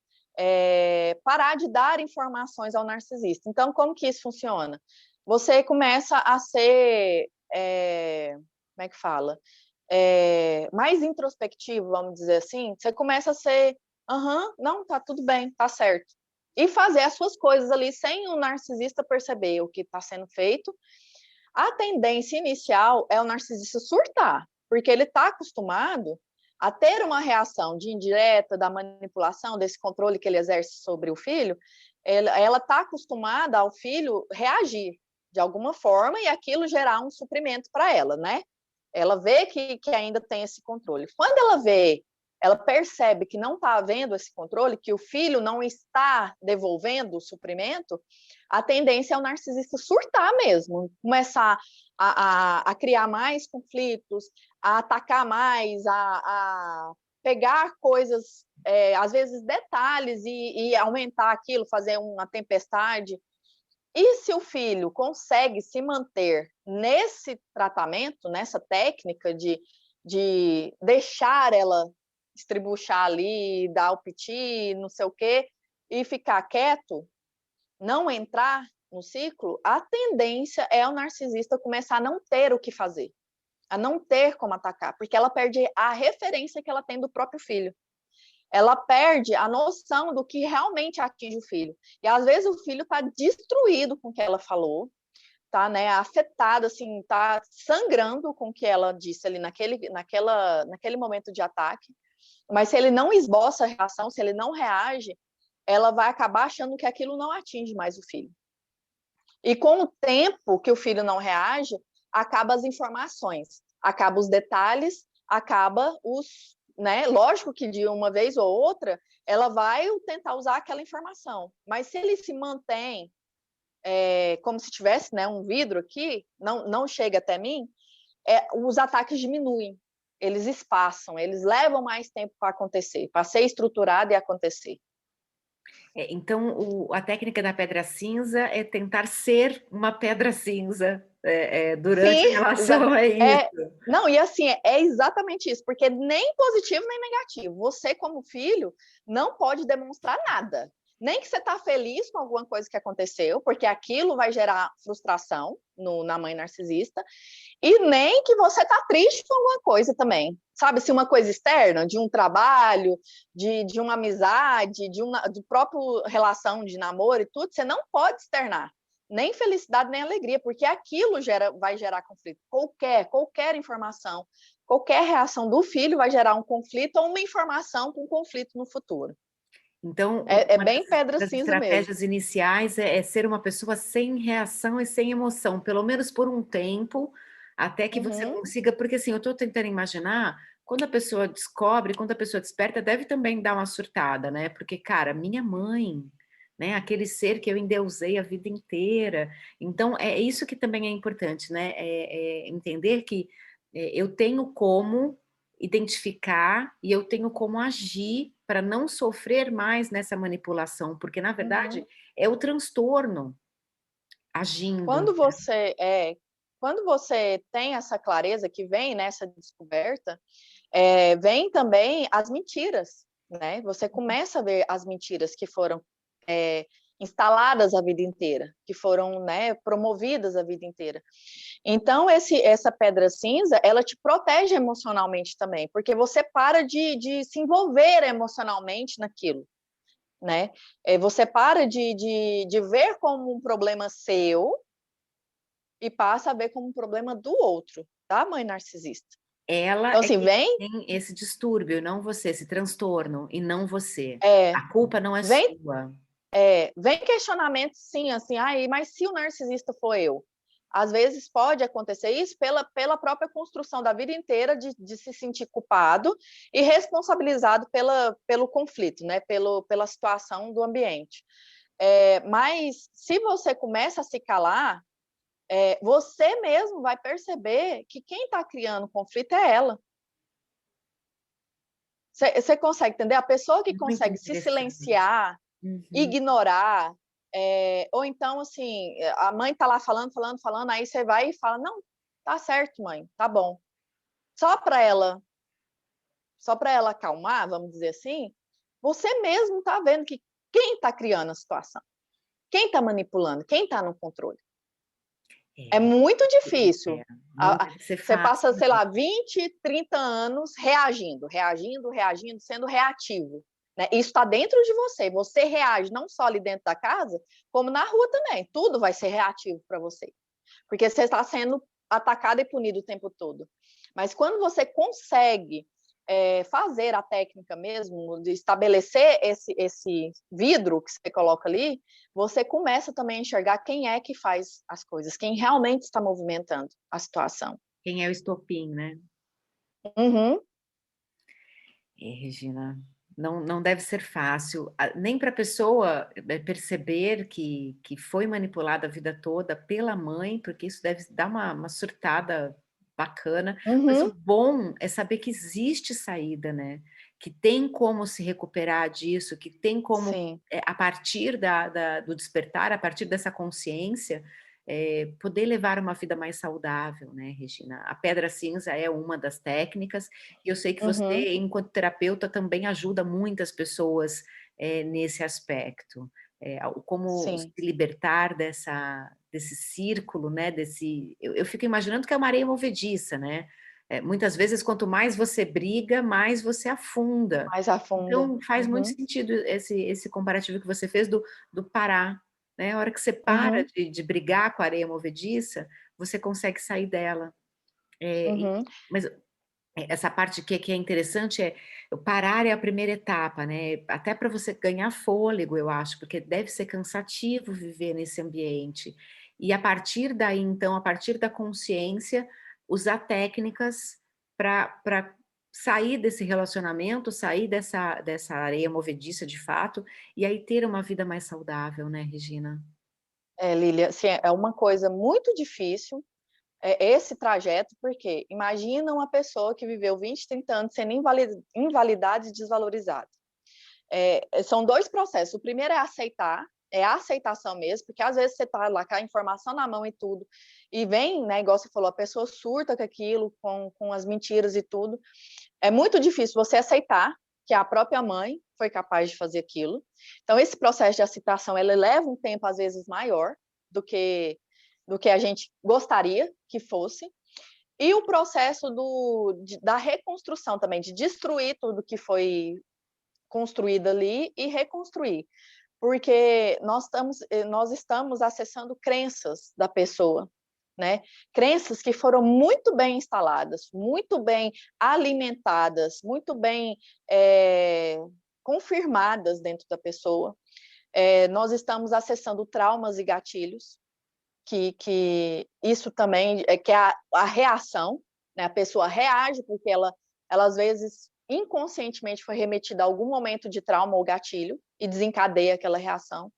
parar de dar informações ao narcisista. Então, como que isso funciona? Você começa a ser, como é que fala? Mais introspectivo, vamos dizer assim. Você começa a ser, não, tá tudo bem, tá certo. E fazer as suas coisas ali sem o narcisista perceber o que está sendo feito. A tendência inicial é o narcisista surtar, porque ele está acostumado a ter uma reação de indireta, da manipulação, desse controle que ele exerce sobre o filho. Ela está acostumada ao filho reagir de alguma forma e aquilo gerar um suprimento para ela, né? Ela vê que ainda tem esse controle. Quando ela percebe que não está havendo esse controle, que o filho não está devolvendo o suprimento, a tendência é o narcisista surtar mesmo, começar a criar mais conflitos, a atacar mais, a pegar coisas, às vezes detalhes, e aumentar aquilo, fazer uma tempestade. E se o filho consegue se manter nesse tratamento, nessa técnica de deixar ela estribuchar ali, dar o piti, não sei o quê, e ficar quieto, não entrar no ciclo, a tendência é o narcisista começar a não ter o que fazer, a não ter como atacar, porque ela perde a referência que ela tem do próprio filho. Ela perde a noção do que realmente atinge o filho. E às vezes o filho está destruído com o que ela falou, tá, né, afetado, assim, tá sangrando com o que ela disse ali naquele momento de ataque, mas se ele não esboça a reação, se ele não reage, ela vai acabar achando que aquilo não atinge mais o filho. E com o tempo que o filho não reage, acaba as informações, acaba os detalhes, acaba os, né? Lógico que de uma vez ou outra ela vai tentar usar aquela informação, mas se ele se mantém como se tivesse, né, um vidro aqui, não chega até mim, os ataques diminuem, eles espaçam, eles levam mais tempo para acontecer, para ser estruturado e acontecer. Então, a técnica da pedra cinza é tentar ser uma pedra cinza durante a Sim, relação, é isso. não, e assim, é exatamente isso, porque nem positivo nem negativo. Você, como filho, não pode demonstrar nada. Nem que você está feliz com alguma coisa que aconteceu, porque aquilo vai gerar frustração na mãe narcisista, e nem que você está triste com alguma coisa também. Sabe, se uma coisa externa, de um trabalho, de uma amizade, de próprio relação de namoro e tudo, você não pode externar nem felicidade, nem alegria, porque aquilo vai gerar conflito. Qualquer informação, qualquer reação do filho vai gerar um conflito ou uma informação com conflito no futuro. Então, É uma bem pedra das cinza mesmo. estratégias iniciais é ser uma pessoa sem reação e sem emoção, pelo menos por um tempo, até que você Uhum. consiga, porque assim, eu estou tentando imaginar, quando a pessoa descobre, quando a pessoa desperta, deve também dar uma surtada, né? Porque, cara, minha mãe, né? Aquele ser que eu endeusei a vida inteira. Então, é isso que também é importante, né? É entender que eu tenho como identificar e eu tenho como agir para não sofrer mais nessa manipulação, porque na verdade Uhum. é o transtorno agindo. Quando você quando você tem essa clareza que vem nessa descoberta, vem também as mentiras, né? Você começa a ver as mentiras que foram instaladas a vida inteira, que foram, né, promovidas a vida inteira. Então, essa pedra cinza, ela te protege emocionalmente também, porque você para de se envolver emocionalmente naquilo, né? Você para de ver como um problema seu e passa a ver como um problema do outro, da mãe narcisista. Ela Então, é assim, que vem, tem esse distúrbio, não você, esse transtorno, e não você. é, A culpa não é vem, sua. vem questionamento, sim, assim, mas se o narcisista for eu? Às vezes pode acontecer isso pela própria construção da vida inteira de se sentir culpado e responsabilizado pelo conflito, né? Pela situação do ambiente. Mas se você começa a se calar, você mesmo vai perceber que quem está criando o conflito é ela. Você consegue entender? A pessoa que Muito consegue se interessante. silenciar, Uhum. ignorar, ou então, assim, a mãe tá lá falando, falando, falando, aí você vai e fala, não, tá certo, mãe, tá bom. Só para ela, só para ela acalmar, vamos dizer assim, você mesmo tá vendo que quem está criando a situação, quem está manipulando, quem está no controle. É É, muito difícil. não deve ser Você passa, fácil, sei não. lá, 20, 30 anos reagindo, reagindo, reagindo, sendo reativo. Né? Isso está dentro de você. Você reage não só ali dentro da casa, como na rua também. Tudo vai ser reativo para você. Porque você está sendo atacado e punido o tempo todo. Mas quando você consegue fazer a técnica mesmo, de estabelecer esse vidro que você coloca ali, você começa também a enxergar quem é que faz as coisas, quem realmente está movimentando a situação. Quem é o estopim, né? Uhum, Regina, não deve ser fácil, nem para a pessoa perceber que foi manipulada a vida toda pela mãe, porque isso deve dar uma surtada bacana, mas uhum, o bom é saber que existe saída, né? Que tem como se recuperar disso, que tem como, sim. a partir do despertar, a partir dessa consciência, poder levar uma vida mais saudável, né, Regina? A pedra cinza é uma das técnicas, e eu sei que Uhum, você, enquanto terapeuta, também ajuda muitas pessoas nesse aspecto. Como se sim. libertar desse círculo, né? Eu fico imaginando que é uma areia movediça, né? Muitas vezes, quanto mais você briga, mais você afunda. Mais a fundo. Então, faz muito Uhum, sentido esse comparativo que você fez do parar. Né? A hora que você para uhum, de brigar com a areia movediça, você consegue sair dela. uhum. Mas essa parte que é interessante o parar é a primeira etapa, né? Até para você ganhar fôlego, eu acho, porque deve ser cansativo viver nesse ambiente. E a partir daí, então, a partir da consciência, usar técnicas para sair desse relacionamento, sair dessa areia movediça de fato, e aí ter uma vida mais saudável, né, Regina? Lília, assim, é uma coisa muito difícil, esse trajeto, porque imagina uma pessoa que viveu 20, 30 anos sendo invalidada e desvalorizada. São dois processos. O primeiro é a aceitação mesmo, porque às vezes você está lá com a informação na mão e tudo, e vem, né, igual você falou, a pessoa surta com aquilo, com as mentiras e tudo. É muito difícil você aceitar que a própria mãe foi capaz de fazer aquilo. Então, esse processo de aceitação, ele leva um tempo, às vezes, maior do que, do que a gente gostaria que fosse. E o processo da reconstrução também, de destruir tudo que foi construído ali e reconstruir. Porque nós estamos acessando crenças da pessoa, né? Crenças que foram muito bem instaladas, muito bem alimentadas, muito bem confirmadas dentro da pessoa. Nós estamos acessando traumas e gatilhos, que isso também que é a reação, né? A pessoa reage porque ela às vezes inconscientemente foi remetida a algum momento de trauma ou gatilho e desencadeia aquela reação.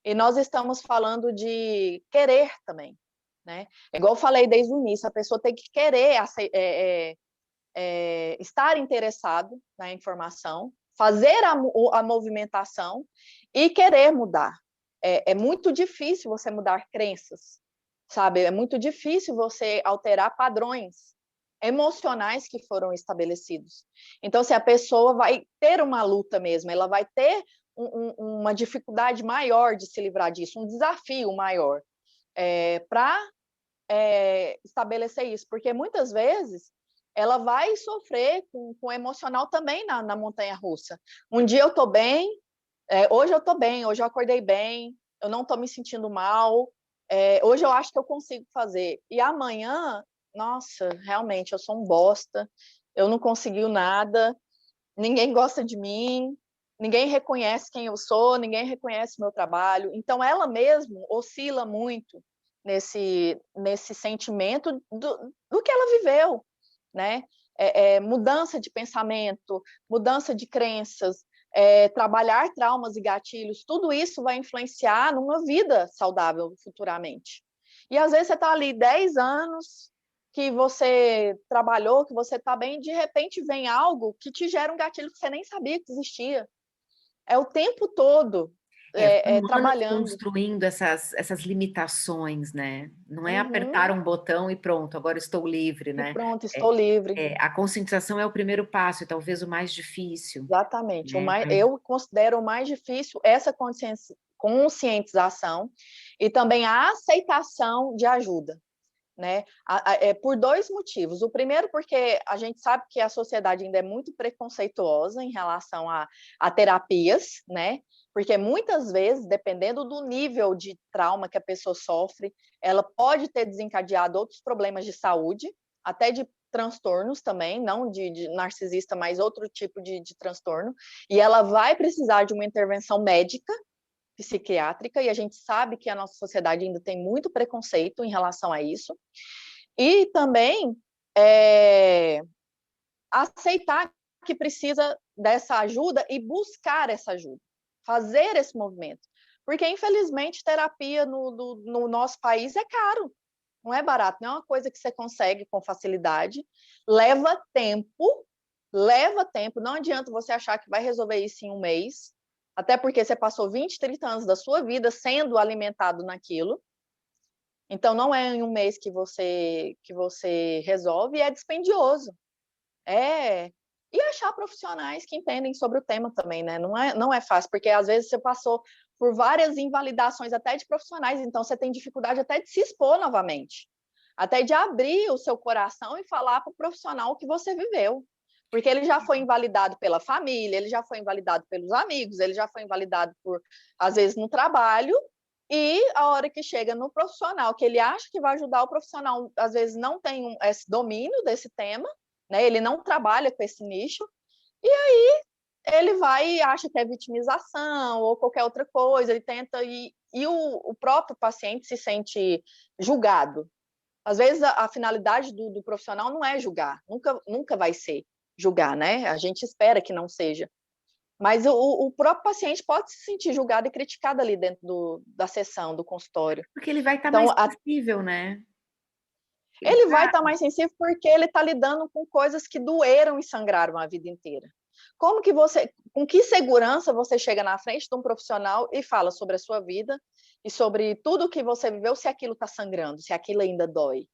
E nós estamos falando de querer também, né? Igual eu falei desde o início, a pessoa tem que querer estar interessado na informação, fazer a movimentação e querer mudar. É muito difícil você mudar crenças, sabe? É muito difícil você alterar padrões emocionais que foram estabelecidos. Então, se a pessoa vai ter uma luta mesmo, ela vai ter uma dificuldade maior de se livrar disso, um desafio maior para estabelecer isso, porque muitas vezes ela vai sofrer com o emocional também na montanha-russa. Um dia eu estou bem, hoje eu estou bem, hoje eu acordei bem, eu não estou me sentindo mal, hoje eu acho que eu consigo fazer. E amanhã, nossa, realmente, eu sou um bosta, eu não consegui nada, ninguém gosta de mim, ninguém reconhece quem eu sou, ninguém reconhece meu trabalho. Então, ela mesmo oscila muito nesse sentimento do que ela viveu, né? Mudança de pensamento, mudança de crenças, trabalhar traumas e gatilhos, tudo isso vai influenciar numa vida saudável futuramente. E às vezes você está ali 10 anos que você trabalhou, que você está bem, de repente vem algo que te gera um gatilho que você nem sabia que existia. É o tempo todo São anos trabalhando. construindo essas limitações, né? Não é Uhum. apertar um botão e pronto, agora estou livre, E né? pronto, estou livre. A conscientização é o primeiro passo e talvez o mais difícil, Exatamente. né? Eu considero o mais difícil essa conscientização e também a aceitação de ajuda, né? Por dois motivos. O primeiro, porque a gente sabe que a sociedade ainda é muito preconceituosa em relação a terapias, né? Porque muitas vezes, dependendo do nível de trauma que a pessoa sofre, ela pode ter desencadeado outros problemas de saúde, até de transtornos também, não de narcisista, mas outro tipo de transtorno, e ela vai precisar de uma intervenção médica, psiquiátrica, e a gente sabe que a nossa sociedade ainda tem muito preconceito em relação a isso, e também aceitar que precisa dessa ajuda e buscar essa ajuda, fazer esse movimento. Porque, infelizmente, terapia no nosso país é caro, não é barato, não é uma coisa que você consegue com facilidade, leva tempo, não adianta você achar que vai resolver isso em um mês, até porque você passou 20, 30 anos da sua vida sendo alimentado naquilo, então não é em um mês que você resolve, e é dispendioso. É. E achar profissionais que entendem sobre o tema também, né? Não é fácil, porque às vezes você passou por várias invalidações até de profissionais, então você tem dificuldade até de se expor novamente, até de abrir o seu coração e falar para o profissional o que você viveu. Porque ele já foi invalidado pela família, ele já foi invalidado pelos amigos, ele já foi invalidado por, às vezes, no trabalho, e a hora que chega no profissional, que ele acha que vai ajudar, o profissional, às vezes, não tem esse domínio desse tema, né? Ele não trabalha com esse nicho, e aí ele vai e acha que é vitimização ou qualquer outra coisa, ele tenta, e o próprio paciente se sente julgado. Às vezes a finalidade do profissional não é julgar, nunca vai ser julgar, né? A gente espera que não seja. Mas o próprio paciente pode se sentir julgado e criticado ali dentro da sessão, do consultório. Porque ele vai estar Então, mais sensível, né? Ele ele vai tá estar mais sensível porque ele está lidando com coisas que doeram e sangraram a vida inteira. Com que segurança você chega na frente de um profissional e fala sobre a sua vida e sobre tudo que você viveu, se aquilo está sangrando, se aquilo ainda dói?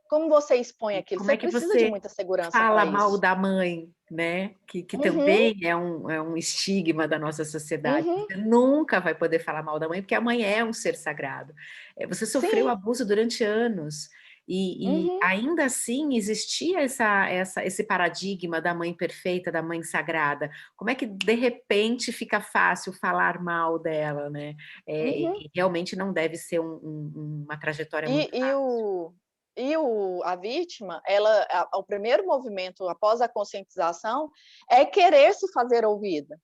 Como você expõe aquilo? como Você é que precisa de você muita segurança fala para mal isso. da mãe, né? Que Uhum, também é um estigma da nossa sociedade. uhum, Você nunca vai poder falar mal da mãe, porque a mãe é um ser sagrado. Você sofreu sim, abuso durante anos. E uhum. ainda assim existia esse paradigma da mãe perfeita, da mãe sagrada. Como é que de repente fica fácil falar mal dela, né? Uhum. E realmente não deve ser uma trajetória E, muito e, o, a vítima, o primeiro movimento após a conscientização é querer se fazer ouvida,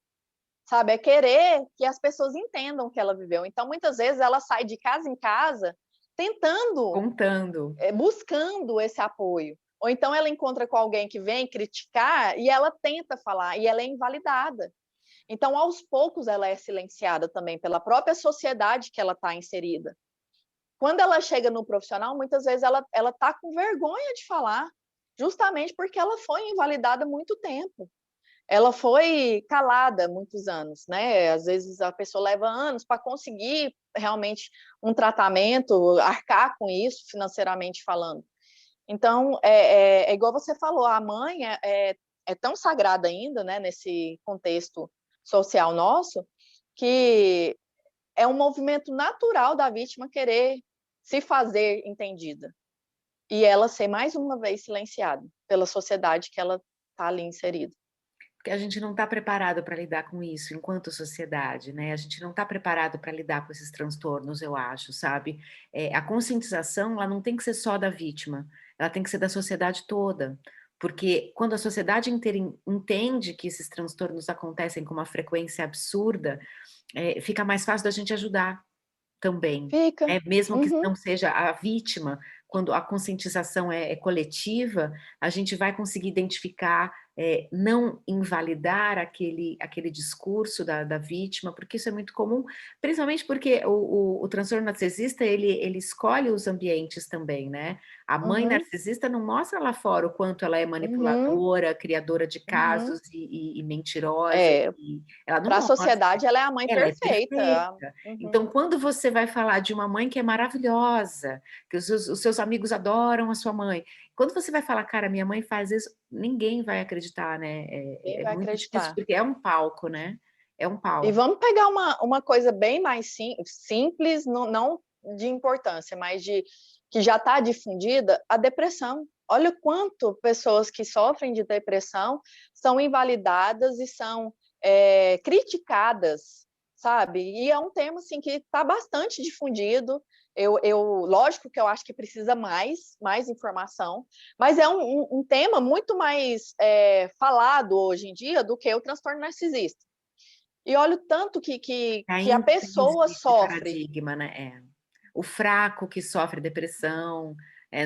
sabe? É querer que as pessoas entendam o que ela viveu. Então, muitas vezes, ela sai de casa em casa tentando, contando. buscando esse apoio. Ou então ela encontra com alguém que vem criticar e ela tenta falar e ela é invalidada. Então, aos poucos, ela é silenciada também pela própria sociedade que ela está inserida. Quando ela chega no profissional, muitas vezes ela está com vergonha de falar, justamente porque ela foi invalidada há muito tempo. Ela foi calada muitos anos, né? Às vezes a pessoa leva anos para conseguir realmente um tratamento, arcar com isso financeiramente falando. Então, é igual você falou, a mãe é tão sagrada ainda, né, nesse contexto social nosso, que é um movimento natural da vítima querer se fazer entendida e ela ser mais uma vez silenciada pela sociedade que ela está ali inserida. Porque a gente não está preparado para lidar com isso enquanto sociedade, né? A gente não está preparado para lidar com esses transtornos, eu acho, sabe? A conscientização, ela não tem que ser só da vítima, ela tem que ser da sociedade toda. Porque quando a sociedade inteira entende que esses transtornos acontecem com uma frequência absurda, fica mais fácil da gente ajudar também, Fica. né, mesmo que Uhum. não seja a vítima, quando a conscientização é coletiva, a gente vai conseguir identificar, não invalidar aquele discurso da vítima, porque isso é muito comum, principalmente porque o transtorno narcisista, ele escolhe os ambientes também, né. A mãe Uhum. narcisista não mostra lá fora o quanto ela é Uhum. manipuladora, criadora de Uhum. casos e mentirosa, É, e ela não para a mostra. sociedade ela é a mãe Ela é perfeita. perfeita. Uhum. Então, quando você vai falar de uma mãe que é maravilhosa, que os seus amigos adoram a sua mãe, quando você vai falar: "Cara, minha mãe faz isso", ninguém vai acreditar, né, Quem é vai muito difícil, acreditar? porque é um palco, né, é um E palco. vamos pegar uma coisa bem mais simples, não de importância, mas que já está difundida, a depressão. Olha o quanto pessoas que sofrem de depressão são invalidadas e são criticadas, sabe? E é um tema assim que está bastante difundido. Lógico que eu acho que precisa mais informação, mas é um tema muito mais falado hoje em dia do que o transtorno narcisista. E olha o tanto que a Ainda tem pessoa esse sofre. paradigma, né, o fraco que sofre depressão,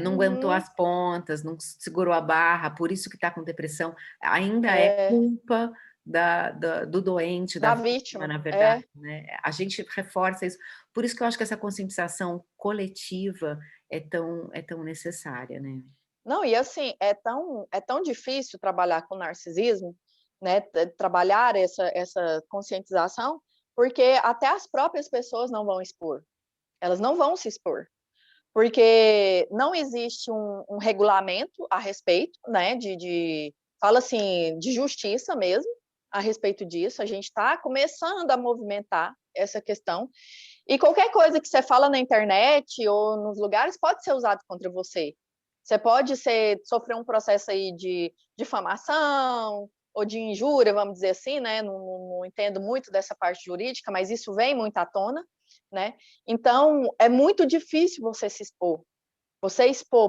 não aguentou Uhum. as pontas, não segurou a barra, por isso que está com depressão, ainda é É, culpa do doente, da da vítima, vítima. na verdade, É. né. A gente reforça isso. Por isso que eu acho que essa conscientização coletiva é tão necessária, né. Não, e assim, é tão difícil trabalhar com narcisismo, né, trabalhar essa conscientização, porque até as próprias pessoas não vão expor, elas não vão se expor, porque não existe um regulamento a respeito, né, fala assim, de justiça mesmo, a respeito disso, a gente está começando a movimentar essa questão, e qualquer coisa que você fala na internet ou nos lugares pode ser usado contra você. Você pode sofrer um processo aí de difamação ou de injúria, vamos dizer assim, né? Não entendo muito dessa parte jurídica, mas isso vem muito à tona, né? Então, é muito difícil você expor,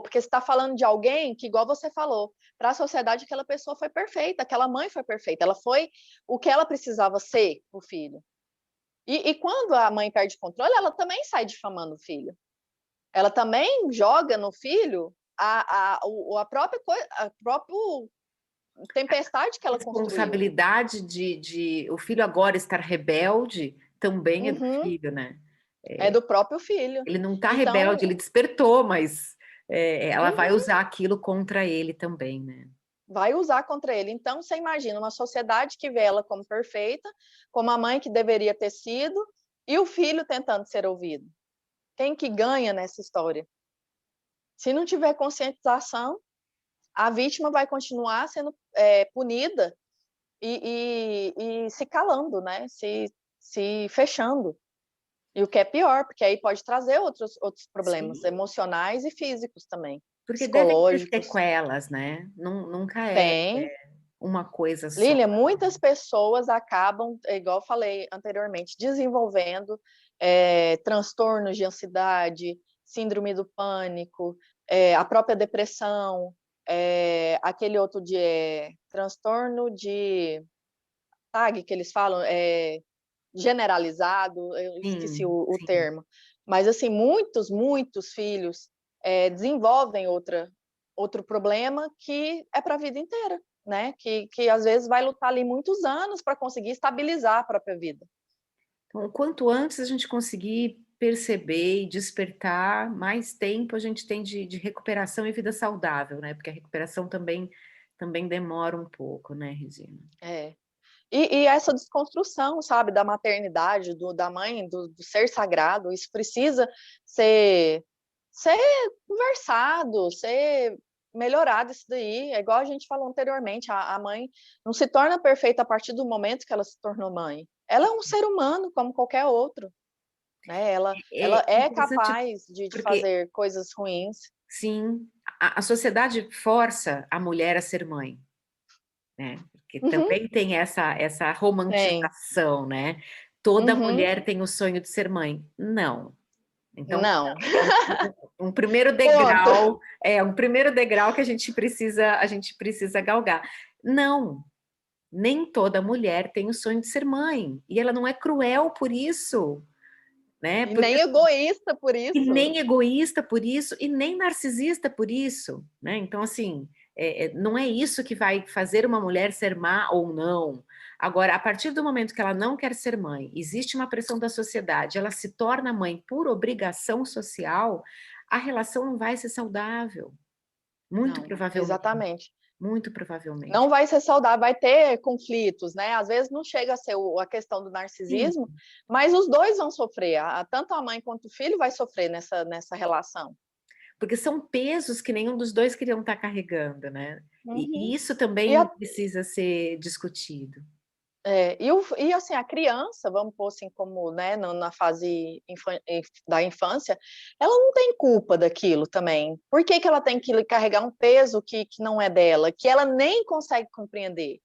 porque você está falando de alguém que, igual você falou, para a sociedade aquela pessoa foi perfeita, aquela mãe foi perfeita, ela foi o que ela precisava ser para o filho. E quando a mãe perde o controle, ela também sai difamando o filho. Ela também joga no filho a própria coisa, a própria tempestade que ela construiu. Responsabilidade de o filho agora estar rebelde, também é do Uhum. filho, né. É do próprio filho. Ele não está rebelde, Então, ele despertou, mas, ela vai uhum, usar aquilo contra ele também, né. vai usar contra ele. Então, você imagina uma sociedade que vê ela como perfeita, como a mãe que deveria ter sido, e o filho tentando ser ouvido. Quem que ganha nessa história? Se não tiver conscientização, a vítima vai continuar sendo punida e se calando, né? Se fechando. E o que é pior, porque aí pode trazer outros problemas Sim, emocionais e físicos também, porque devem ter psicológicos. sequelas, né, nunca é Tem. uma coisa só. Lília, muitas pessoas acabam, igual eu falei anteriormente, desenvolvendo transtornos de ansiedade, síndrome do pânico, a própria depressão, aquele outro de transtorno de TAG que eles falam, generalizado, eu esqueci Sim, o sim. termo, mas assim, muitos filhos desenvolvem outro problema que é para a vida inteira, né? Que às vezes vai lutar ali muitos anos para conseguir estabilizar a própria vida. Então, quanto antes a gente conseguir perceber e despertar, mais tempo a gente tem de recuperação e vida saudável, né, porque a recuperação também demora um pouco, né, Regina. É. E essa desconstrução, sabe, da maternidade, da mãe, do ser sagrado, isso precisa ser, ser conversado, ser melhorado isso daí. É igual a gente falou anteriormente, a mãe não se torna perfeita a partir do momento que ela se tornou mãe. Ela é um ser humano como qualquer outro, né? Ela É é interessante capaz de porque, fazer coisas ruins. sim, a sociedade força a mulher a ser mãe, né, porque Uhum, também tem essa tem. romantização, né, toda Uhum, mulher tem o sonho de ser mãe. Não. Então, não. um primeiro Ponto. degrau um primeiro degrau que a gente precisa galgar. Não, nem toda mulher tem o sonho de ser mãe, e ela não é cruel por isso, né, E porque nem egoísta por e isso. nem egoísta por isso, e nem narcisista por isso, né? Então, assim, não é isso que vai fazer uma mulher ser má ou não. Agora, a partir do momento que ela não quer ser mãe, existe uma pressão da sociedade, ela se torna mãe por obrigação social, a relação não vai ser saudável. Muito Não, provavelmente, exatamente. muito provavelmente. Não vai ser saudável, vai ter conflitos, né? Às vezes não chega a ser a questão do Sim, narcisismo, mas os dois vão sofrer. Tanto a mãe quanto o filho vai sofrer nessa relação. porque são pesos que nenhum dos dois queriam estar carregando, né? E Uhum. isso E, também precisa ser discutido. e assim, a criança, vamos pôr assim como, né, na fase da infância, ela não tem culpa daquilo também. Por que que ela tem que carregar um peso que não é dela, que ela nem consegue compreender?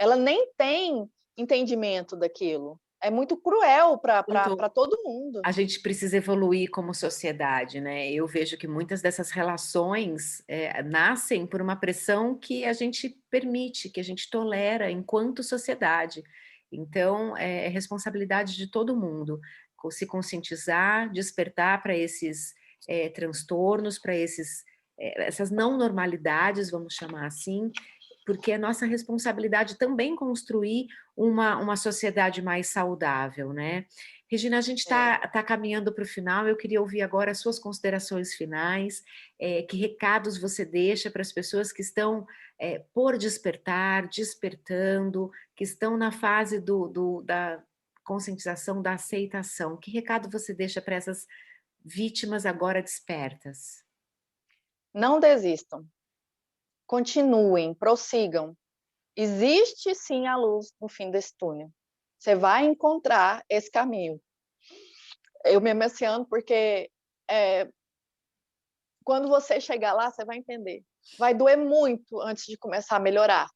Ela nem tem entendimento daquilo. É muito cruel para todo mundo. A gente precisa evoluir como sociedade, né? Eu vejo que muitas dessas relações nascem por uma pressão que a gente permite, que a gente tolera enquanto sociedade. Então, é responsabilidade de todo mundo se conscientizar, despertar para esses transtornos, para essas não normalidades, vamos chamar assim, porque é nossa responsabilidade também construir uma sociedade mais saudável, né? Regina, a gente É. está caminhando para o final. Eu queria ouvir agora as suas considerações finais. Que recados você deixa para as pessoas que estão por despertar, despertando, que estão na fase da conscientização, da aceitação? Que recado você deixa para essas vítimas agora despertas? Não desistam, continuem, prossigam. Existe sim a luz no fim desse túnel. Você vai encontrar esse caminho. Eu me emociono porque é, quando você chegar lá, você vai entender. Vai doer muito antes de começar a melhorar.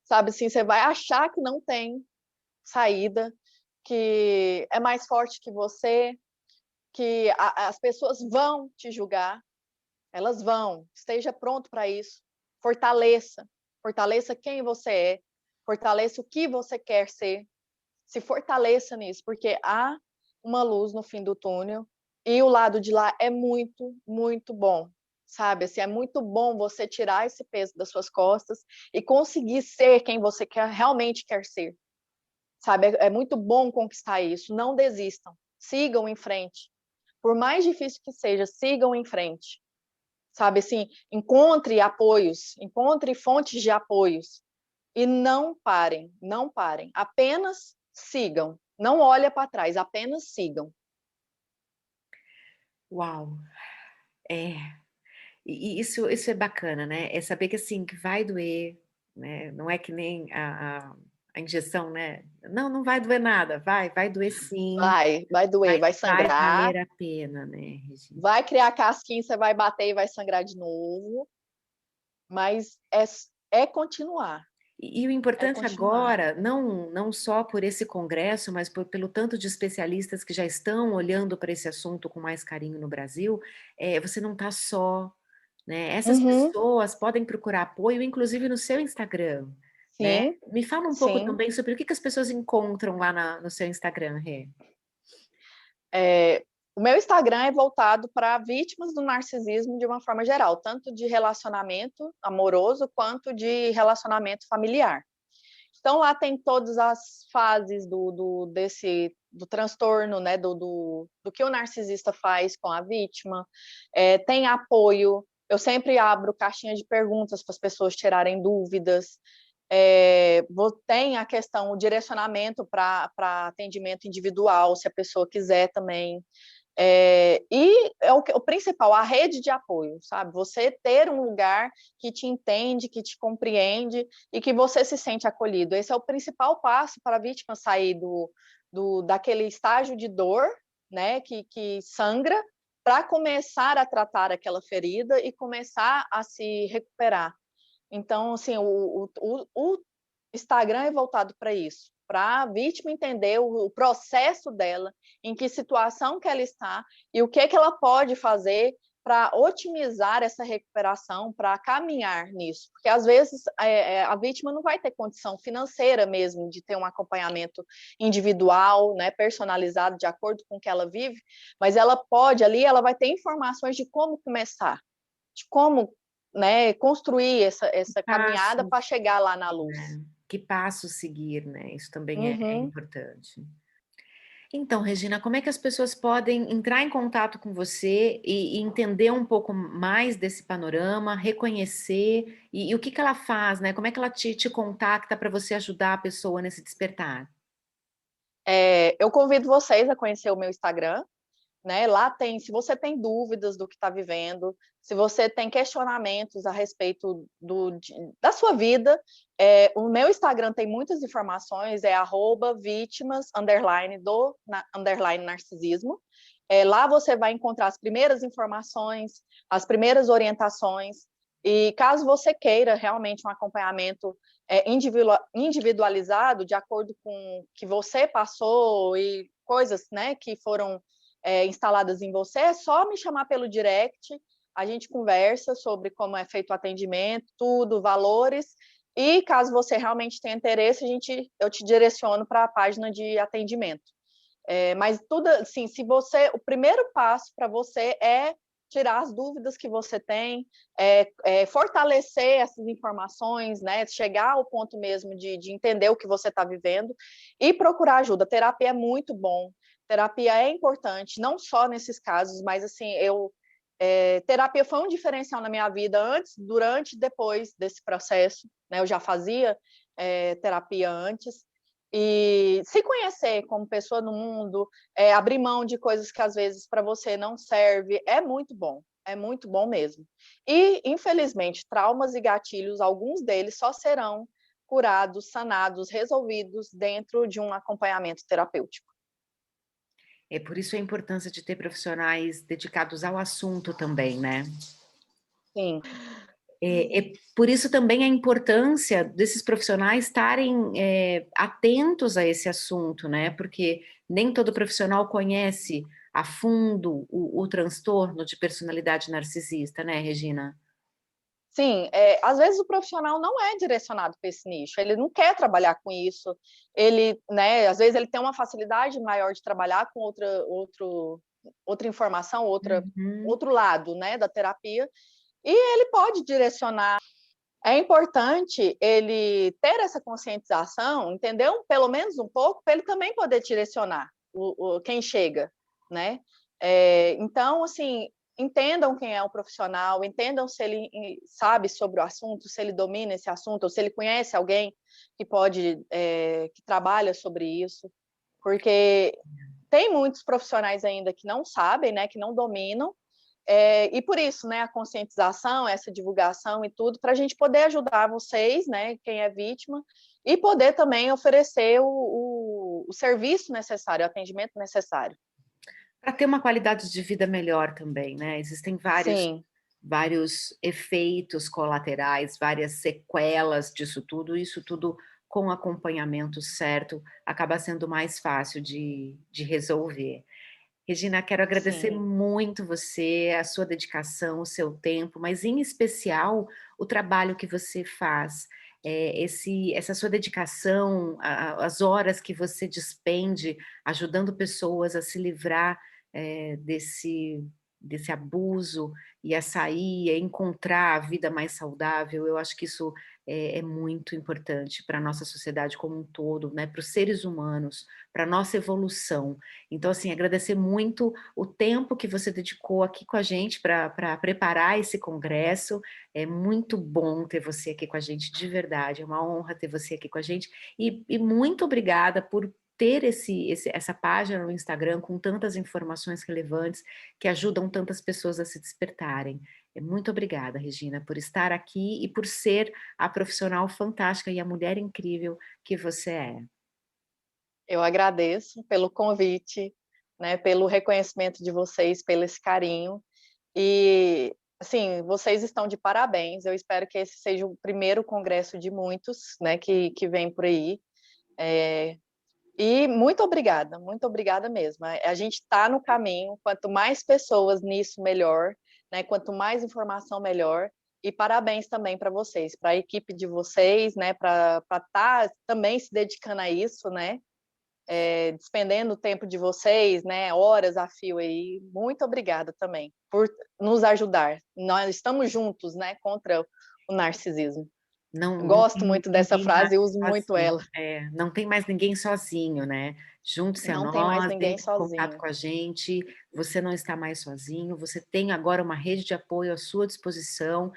Sabe assim, você vai achar que não tem saída, que é mais forte que você, que as pessoas vão te julgar, elas vão. Esteja pronto para isso. Fortaleça. Fortaleça quem você é. Fortaleça o que você quer ser. Se fortaleça nisso, porque há uma luz no fim do túnel e o lado de lá é muito, muito bom. Sabe, assim, é muito bom você tirar esse peso das suas costas e conseguir ser quem você realmente quer ser. Sabe, é muito bom conquistar isso. Não desistam. Sigam em frente. Por mais difícil que seja, sigam em frente. Sabe, assim, encontre apoios, encontre fontes de apoios e não parem, não parem. Apenas sigam. Não olha para trás, apenas sigam. Uau! É, e isso é bacana, né? É saber que assim, que vai doer, né? Não é que nem a injeção, né? Não, não vai doer nada, vai doer sim, Vai doer, mas vai vai sangrar, valer a pena, né, Regina? vai criar casquinha, você vai bater e vai sangrar de novo, mas é continuar, E o é importante continuar. agora, não só por esse congresso, mas pelo tanto de especialistas que já estão olhando para esse assunto com mais carinho no Brasil, você não está só, né? Essas Uhum, pessoas podem procurar apoio, inclusive no seu Instagram, né? sim, Me fala um pouco sim. também sobre o que as pessoas encontram lá no seu Instagram, Rê. É, o meu Instagram é voltado para vítimas do narcisismo de uma forma geral, tanto de relacionamento amoroso quanto de relacionamento familiar. Então lá tem todas as fases do transtorno, né, do que o narcisista faz com a vítima, tem apoio. Eu sempre abro caixinha de perguntas para as pessoas tirarem dúvidas. Tem a questão, o direcionamento para atendimento individual, se a pessoa quiser também. E é o principal, a rede de apoio, sabe? Você ter um lugar que te entende, que te compreende e que você se sente acolhido. Esse é o principal passo para a vítima sair daquele estágio de dor, né, que sangra, para começar a tratar aquela ferida e começar a se recuperar. Então, assim, o Instagram é voltado para isso, para a vítima entender o processo dela, em que situação que ela está e o que ela pode fazer para otimizar essa recuperação, para caminhar nisso. Porque, às vezes, a vítima não vai ter condição financeira mesmo de ter um acompanhamento individual, né, personalizado, de acordo com o que ela vive, mas ela pode ali, ela vai ter informações de como começar, de como, né, construir essa caminhada Passos, para chegar lá na luz. né? Que passos seguir, né? Isso também é Uhum. importante. Então, Regina, como é que as pessoas podem entrar em contato com você e entender um pouco mais desse panorama, reconhecer e o que que ela faz, né? Como é que ela te contacta para você ajudar a pessoa nesse despertar? Eu convido vocês a conhecer o meu Instagram, né? Lá tem, se você tem dúvidas do que está vivendo, se você tem questionamentos a respeito da sua vida, o meu Instagram tem muitas informações, é @vítimas narcisismo. Lá você vai encontrar as primeiras informações, as primeiras orientações, e caso você queira realmente um acompanhamento individualizado, de acordo com o que você passou e coisas, né, que foram instaladas em você, é só me chamar pelo direct, a gente conversa sobre como é feito o atendimento, tudo, valores, e caso você realmente tenha interesse, eu te direciono para a página de atendimento. Mas tudo assim, o primeiro passo para você é tirar as dúvidas que você tem, fortalecer essas informações, né? Chegar ao ponto mesmo de entender o que você está vivendo e procurar ajuda. Terapia é muito bom, terapia é importante, não só nesses casos, mas assim, terapia foi um diferencial na minha vida antes, durante e depois desse processo, né? Eu já fazia terapia antes, e se conhecer como pessoa no mundo, abrir mão de coisas que às vezes para você não serve, é muito bom mesmo. E, infelizmente, traumas e gatilhos, alguns deles só serão curados, sanados, resolvidos dentro de um acompanhamento terapêutico. É por isso a importância de ter profissionais dedicados ao assunto também, né? Sim, É por isso também a importância desses profissionais estarem atentos a esse assunto, né? Porque nem todo profissional conhece a fundo o transtorno de personalidade narcisista, né, Regina? sim, às vezes o profissional não é direcionado para esse nicho, ele não quer trabalhar com isso, ele, né, às vezes ele tem uma facilidade maior de trabalhar com outra informação, Uhum. outro lado, né, da terapia, e ele pode direcionar. É importante ele ter essa conscientização, entender pelo menos um pouco, para ele também poder direcionar quem chega, né? Então, assim, entendam quem é o profissional, entendam se ele sabe sobre o assunto, se ele domina esse assunto, ou se ele conhece alguém que trabalha sobre isso, porque tem muitos profissionais ainda que não sabem, né, que não dominam, e por isso, né, a conscientização, essa divulgação e tudo, para a gente poder ajudar vocês, né, quem é vítima, e poder também oferecer o serviço necessário, o atendimento necessário. Para ter uma qualidade de vida melhor também, né? Existem Sim, vários efeitos colaterais, várias sequelas disso tudo, isso tudo com acompanhamento certo acaba sendo mais fácil de resolver. Regina, quero agradecer sim, muito você, a sua dedicação, o seu tempo, mas em especial o trabalho que você faz, essa sua dedicação, as horas que você despende ajudando pessoas a se livrar desse abuso e a sair, a encontrar a vida mais saudável. Eu acho que isso é muito importante para a nossa sociedade como um todo, né? Para os seres humanos, para a nossa evolução. Então, assim, agradecer muito o tempo que você dedicou aqui com a gente para preparar esse congresso. É muito bom ter você aqui com a gente, de verdade. É uma honra ter você aqui com a gente. E muito obrigada ter essa página no Instagram com tantas informações relevantes que ajudam tantas pessoas a se despertarem. Muito obrigada, Regina, por estar aqui e por ser a profissional fantástica e a mulher incrível que você é. Eu agradeço pelo convite, né, pelo reconhecimento de vocês, pelo esse carinho. E, assim, vocês estão de parabéns. Eu espero que esse seja o primeiro congresso de muitos, né, que vem por aí. E muito obrigada mesmo. A gente está no caminho, quanto mais pessoas nisso, melhor, né? Quanto mais informação, melhor. E parabéns também para vocês, para a equipe de vocês, né? Para estar também se dedicando a isso, né? Despendendo o tempo de vocês, né? Horas a fio aí. Muito obrigada também por nos ajudar. Nós estamos juntos, né? Contra o narcisismo. Não, não Gosto tem muito dessa ninguém mais frase e uso muito sozinho. ela. Não tem mais ninguém sozinho, né. Junte-se a Não tem mais nós, ninguém entre em contato sozinho. com a gente, você não está mais sozinho, você tem agora uma rede de apoio à sua disposição,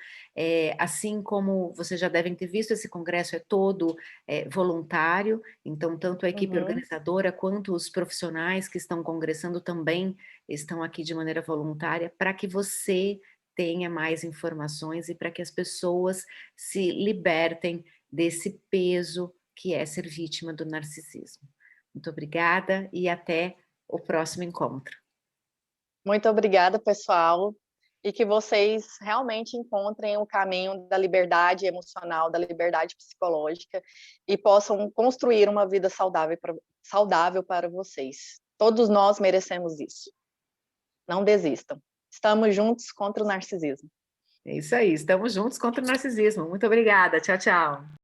assim como vocês já devem ter visto, esse congresso é todo, voluntário, então tanto a equipe Uhum. organizadora quanto os profissionais que estão congressando também estão aqui de maneira voluntária, para que você tenha mais informações e para que as pessoas se libertem desse peso que é ser vítima do narcisismo. Muito obrigada e até o próximo encontro. Muito obrigada, pessoal, e que vocês realmente encontrem o caminho da liberdade emocional, da liberdade psicológica e possam construir uma vida saudável para vocês. Todos nós merecemos isso. Não desistam. Estamos juntos contra o narcisismo. É isso aí, estamos juntos contra o narcisismo. Muito obrigada. Tchau, tchau.